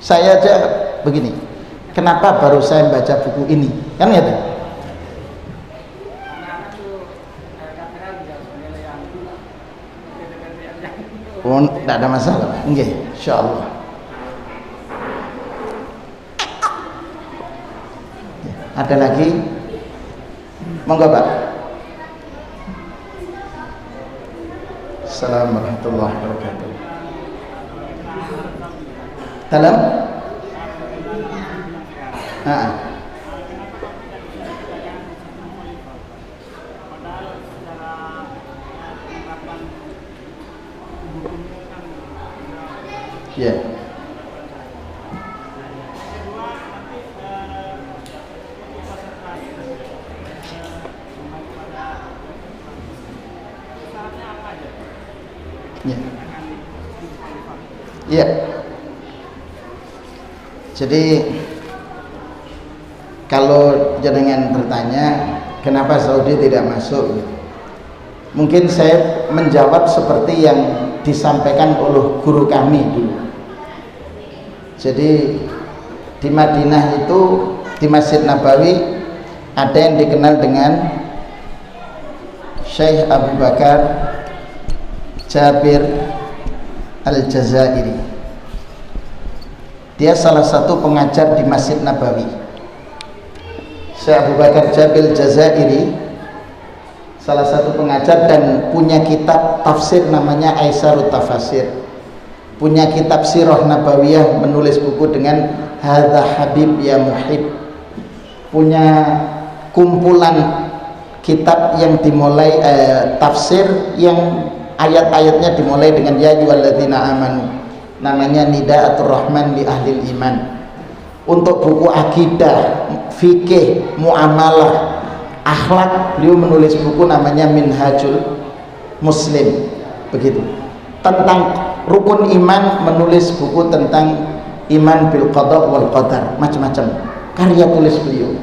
Saya aja begini, kenapa baru saya baca buku ini, kan ya tuh? Oh, tidak ada masalah, enggak, insya Allah. Ada lagi? Monggo Pak. Assalamualaikum warahmatullahi wabarakatuh. Dalam? Ya. Ya. Ya. Jadi kalau jenengan bertanya kenapa Saudi tidak masuk, mungkin saya menjawab seperti yang disampaikan oleh guru kami dulu. Jadi di Madinah itu, di Masjid Nabawi ada yang dikenal dengan Syekh Abu Bakar Jabir Al-Jazairi. Dia salah satu pengajar di Masjid Nabawi. Syekh Abu Bakar Jabir Al-Jazairi salah satu pengajar dan punya kitab tafsir namanya Aisarut Tafasir, punya kitab Sirah Nabawiyah, menulis buku dengan Hadza Habib Ya Muhib, punya kumpulan kitab yang dimulai tafsir yang ayat-ayatnya dimulai dengan ya ayyuhalladzina amanu, namanya Nidaatur Rahman li Ahlil Iman. Untuk buku akidah, fikih, muamalah, akhlak, beliau menulis buku namanya Minhajul Muslim, begitu. Tentang rukun iman menulis buku tentang iman bil qada wal qadar, macam-macam karya tulis beliau.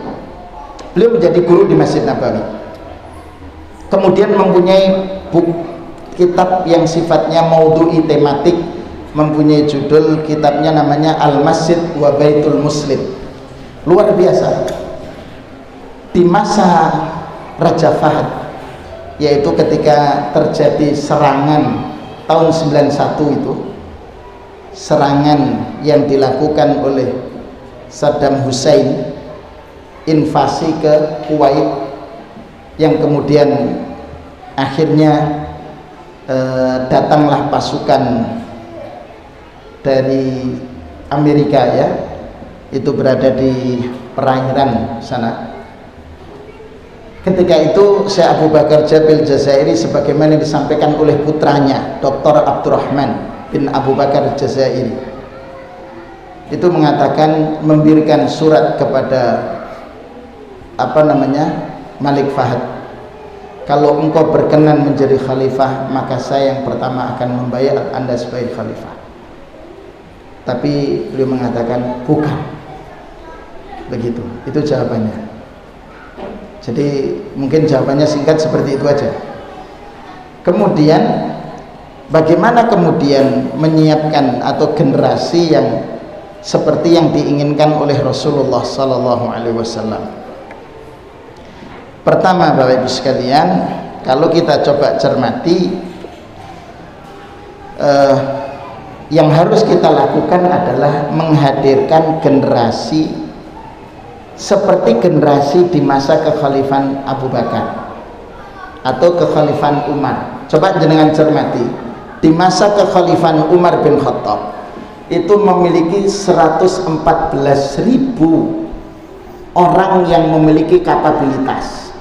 Beliau menjadi guru di Masjid Nabawi. Kemudian mempunyai buku kitab yang sifatnya maudhu'i, tematik, mempunyai judul kitabnya namanya Al-Masjid wa Baitul Muslim. Luar biasa. Di masa Raja Fahd, yaitu ketika terjadi serangan tahun 91 itu, serangan yang dilakukan oleh Saddam Hussein invasi ke Kuwait, yang kemudian akhirnya datanglah pasukan dari Amerika, ya, itu berada di perairan sana. Ketika itu Syekh Abu Bakar Jabil Jazairi, sebagaimana disampaikan oleh putranya Dr. Abdurrahman bin Abu Bakar Jazairi, itu mengatakan, memberikan surat kepada Malik Fahd, kalau engkau berkenan menjadi khalifah, maka saya yang pertama akan membayar Anda sebagai khalifah. Tapi beliau mengatakan bukan begitu. Itu jawabannya. Jadi mungkin jawabannya singkat seperti itu aja. Kemudian bagaimana kemudian menyiapkan atau generasi yang seperti yang diinginkan oleh Rasulullah Sallallahu Alaihi Wasallam? Pertama, Bapak Ibu sekalian, kalau kita coba cermati, yang harus kita lakukan adalah menghadirkan generasi seperti generasi di masa kekhalifahan Abu Bakar atau kekhalifahan Umar. Coba jenengan cermati, di masa kekhalifahan Umar bin Khattab itu memiliki 114.000 orang yang memiliki kapabilitas.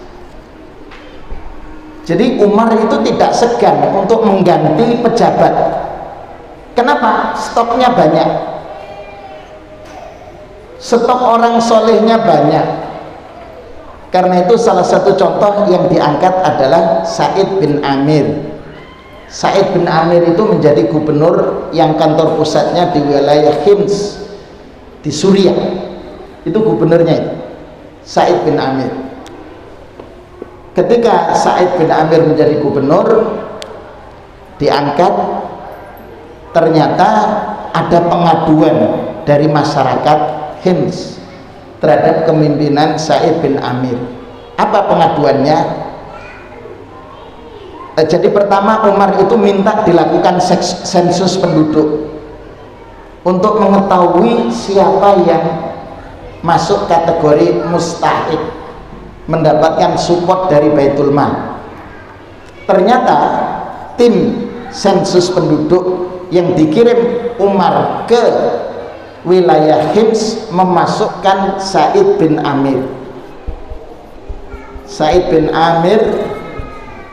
Jadi Umar itu tidak segan untuk mengganti pejabat. Kenapa? Stoknya banyak, stok orang solehnya banyak. Karena itu salah satu contoh yang diangkat adalah Sa'id bin Amir. Sa'id bin Amir itu menjadi gubernur yang kantor pusatnya di wilayah Hims di Suriah. Itu gubernurnya itu, Sa'id bin Amir. Ketika Sa'id bin Amir menjadi gubernur, diangkat, ternyata ada pengaduan dari masyarakat Hims terhadap kepemimpinan Sa'id bin Amir. Apa pengaduannya? Jadi pertama, Umar itu minta dilakukan sensus penduduk untuk mengetahui siapa yang masuk kategori mustahik mendapatkan support dari Baitul Mal. Ternyata tim sensus penduduk yang dikirim Umar ke wilayah Hims memasukkan Sa'id bin Amir. Sa'id bin Amir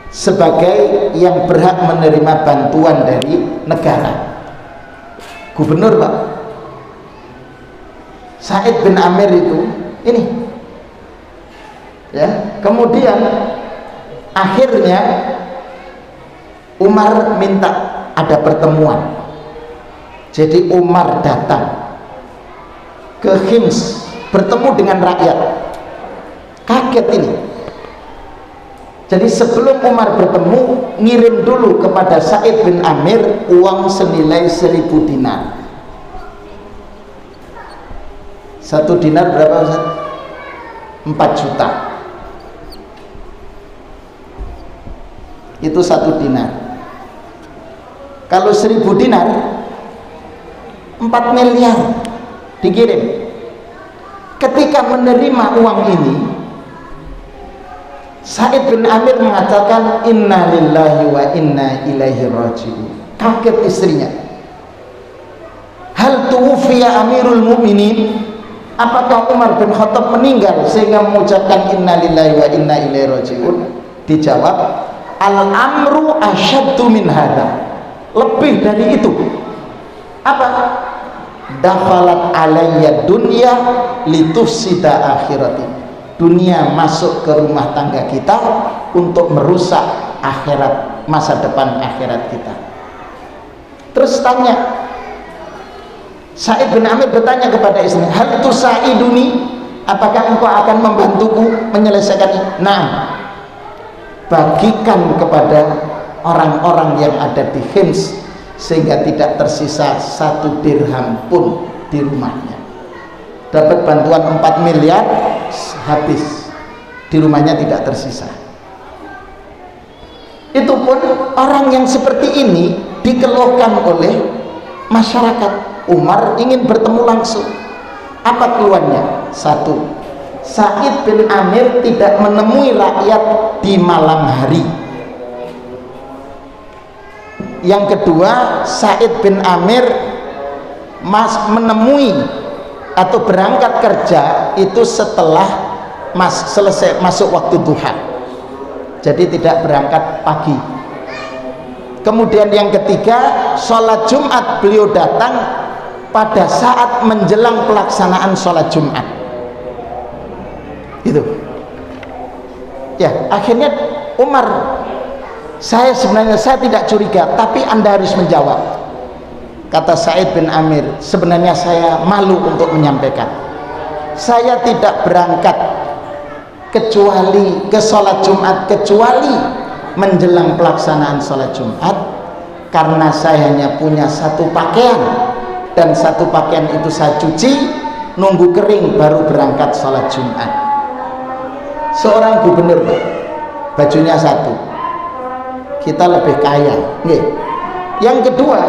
sebagai yang berhak menerima bantuan dari negara. Gubernur, Pak. Sa'id bin Amir itu ini, ya. Kemudian akhirnya Umar minta ada pertemuan. Jadi Umar datang ke Hims bertemu dengan rakyat. Kaget ini. Jadi sebelum Umar bertemu, ngirim dulu kepada Sa'id bin Amir uang senilai 1.000 dinar. 1 dinar berapa, Ustaz? 4 juta. Itu 1 dinar. Kalau 1.000 dinar 4 miliar dikirim. Ketika menerima uang ini, Sa'id bin Amir mengatakan inna lillahi wa inna ilaihi raji'un. Kaget istrinya. Hal tuwfiya Amirul Mukminin? Apakah Umar bin Khattab meninggal sehingga mengucapkan inna lillahi wa inna ilaihi raji'un? Dijawab, al-amru asyaddu min hadza. Lebih dari itu. Apa? Dakhalat alayya dunya litufsida akhirati. Dunia masuk ke rumah tangga kita untuk merusak akhirat, masa depan akhirat kita. Terus tanya, Sa'id bin Amir bertanya kepada istrinya, hal tusaiduni, apakah engkau akan membantuku menyelesaikan ini? Nah, bagikan kepada orang-orang yang ada di Hims sehingga tidak tersisa 1 dirham pun di rumahnya. Dapat bantuan 4 miliar, habis di rumahnya, tidak tersisa. Itu pun orang yang seperti ini dikeluhkan oleh masyarakat. Umar ingin bertemu langsung. Apa keluhannya? 1, Sa'id bin Amir tidak menemui rakyat di malam hari. Yang kedua, Sa'id bin Amir menemui atau berangkat kerja itu setelah selesai masuk waktu duha, jadi tidak berangkat pagi. Kemudian yang ketiga, sholat Jumat beliau datang pada saat menjelang pelaksanaan sholat Jumat. Itu ya, akhirnya Umar, saya tidak curiga, tapi Anda harus menjawab. Kata Sa'id bin Amir, sebenarnya saya malu untuk menyampaikan, saya tidak berangkat kecuali ke sholat Jumat kecuali menjelang pelaksanaan sholat Jumat, karena saya hanya punya satu pakaian, dan satu pakaian itu saya cuci, nunggu kering baru berangkat sholat Jumat. Seorang gubernur, bajunya satu, kita lebih kaya. Yang kedua,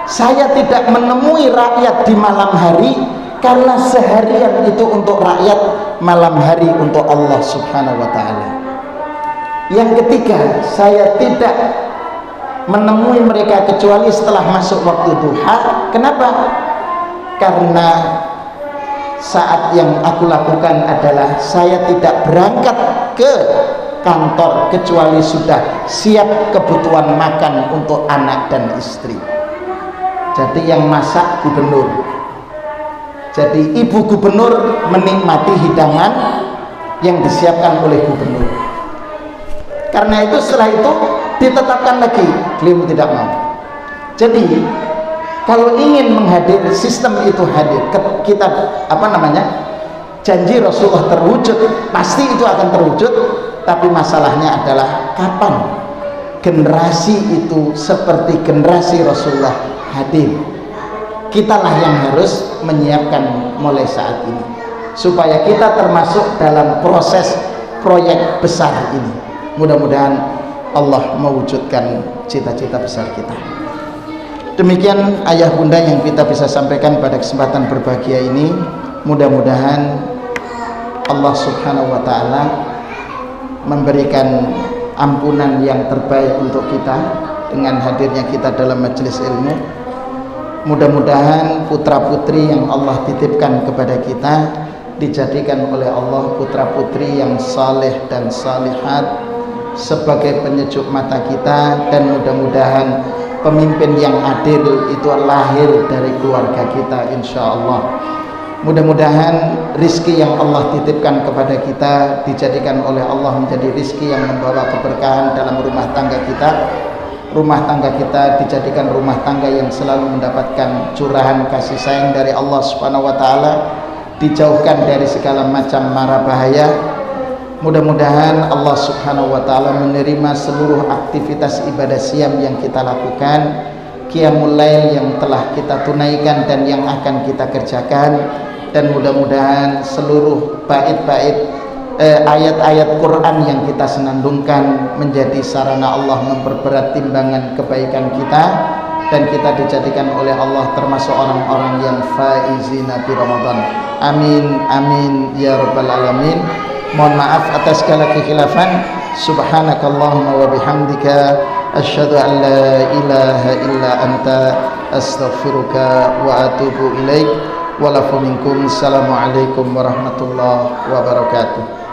saya tidak menemui rakyat di malam hari, karena seharian itu untuk rakyat, malam hari untuk Allah subhanahu wa ta'ala. Yang ketiga, saya tidak menemui mereka kecuali setelah masuk waktu duha. Kenapa? Karena saat yang aku lakukan adalah saya tidak berangkat ke kantor kecuali sudah siap kebutuhan makan untuk anak dan istri. Jadi yang masak gubernur, jadi ibu gubernur menikmati hidangan yang disiapkan oleh gubernur. Karena itu setelah itu ditetapkan lagi, beliau tidak mau. Jadi kalau ingin menghadir, sistem itu hadir, kita janji Rasulullah terwujud, pasti itu akan terwujud. Tapi masalahnya adalah kapan generasi itu seperti generasi Rasulullah hadir. Kitalah yang harus menyiapkan mulai saat ini, supaya kita termasuk dalam proses proyek besar ini. Mudah-mudahan Allah mewujudkan cita-cita besar kita. Demikian ayah bunda yang kita bisa sampaikan pada kesempatan berbahagia ini. Mudah-mudahan Allah subhanahu wa ta'ala memberikan ampunan yang terbaik untuk kita dengan hadirnya kita dalam majelis ilmu. Mudah-mudahan putra-putri yang Allah titipkan kepada kita dijadikan oleh Allah putra-putri yang saleh dan salihat sebagai penyejuk mata kita, dan mudah-mudahan pemimpin yang adil itu lahir dari keluarga kita insyaallah. Mudah-mudahan rizki yang Allah titipkan kepada kita dijadikan oleh Allah menjadi rizki yang membawa keberkahan dalam rumah tangga kita. Rumah tangga kita dijadikan rumah tangga yang selalu mendapatkan curahan kasih sayang dari Allah subhanahu wa ta'ala, dijauhkan dari segala macam mara bahaya. Mudah-mudahan Allah subhanahu wa ta'ala menerima seluruh aktivitas ibadah siam yang kita lakukan, qiyamul lail yang telah kita tunaikan dan yang akan kita kerjakan, dan mudah-mudahan seluruh bait-bait ayat-ayat Quran yang kita senandungkan menjadi sarana Allah memperberat timbangan kebaikan kita, dan kita dijadikan oleh Allah termasuk orang-orang yang faizina bi Ramadan. Amin amin ya rabbal alamin. Mohon maaf atas segala kekhilafan. Subhanakallahumma wa bihamdika asyhadu an la ilaha illa anta astaghfiruka wa atubu ilaik. Walafu minkum. Assalamualaikum warahmatullahi wabarakatuh.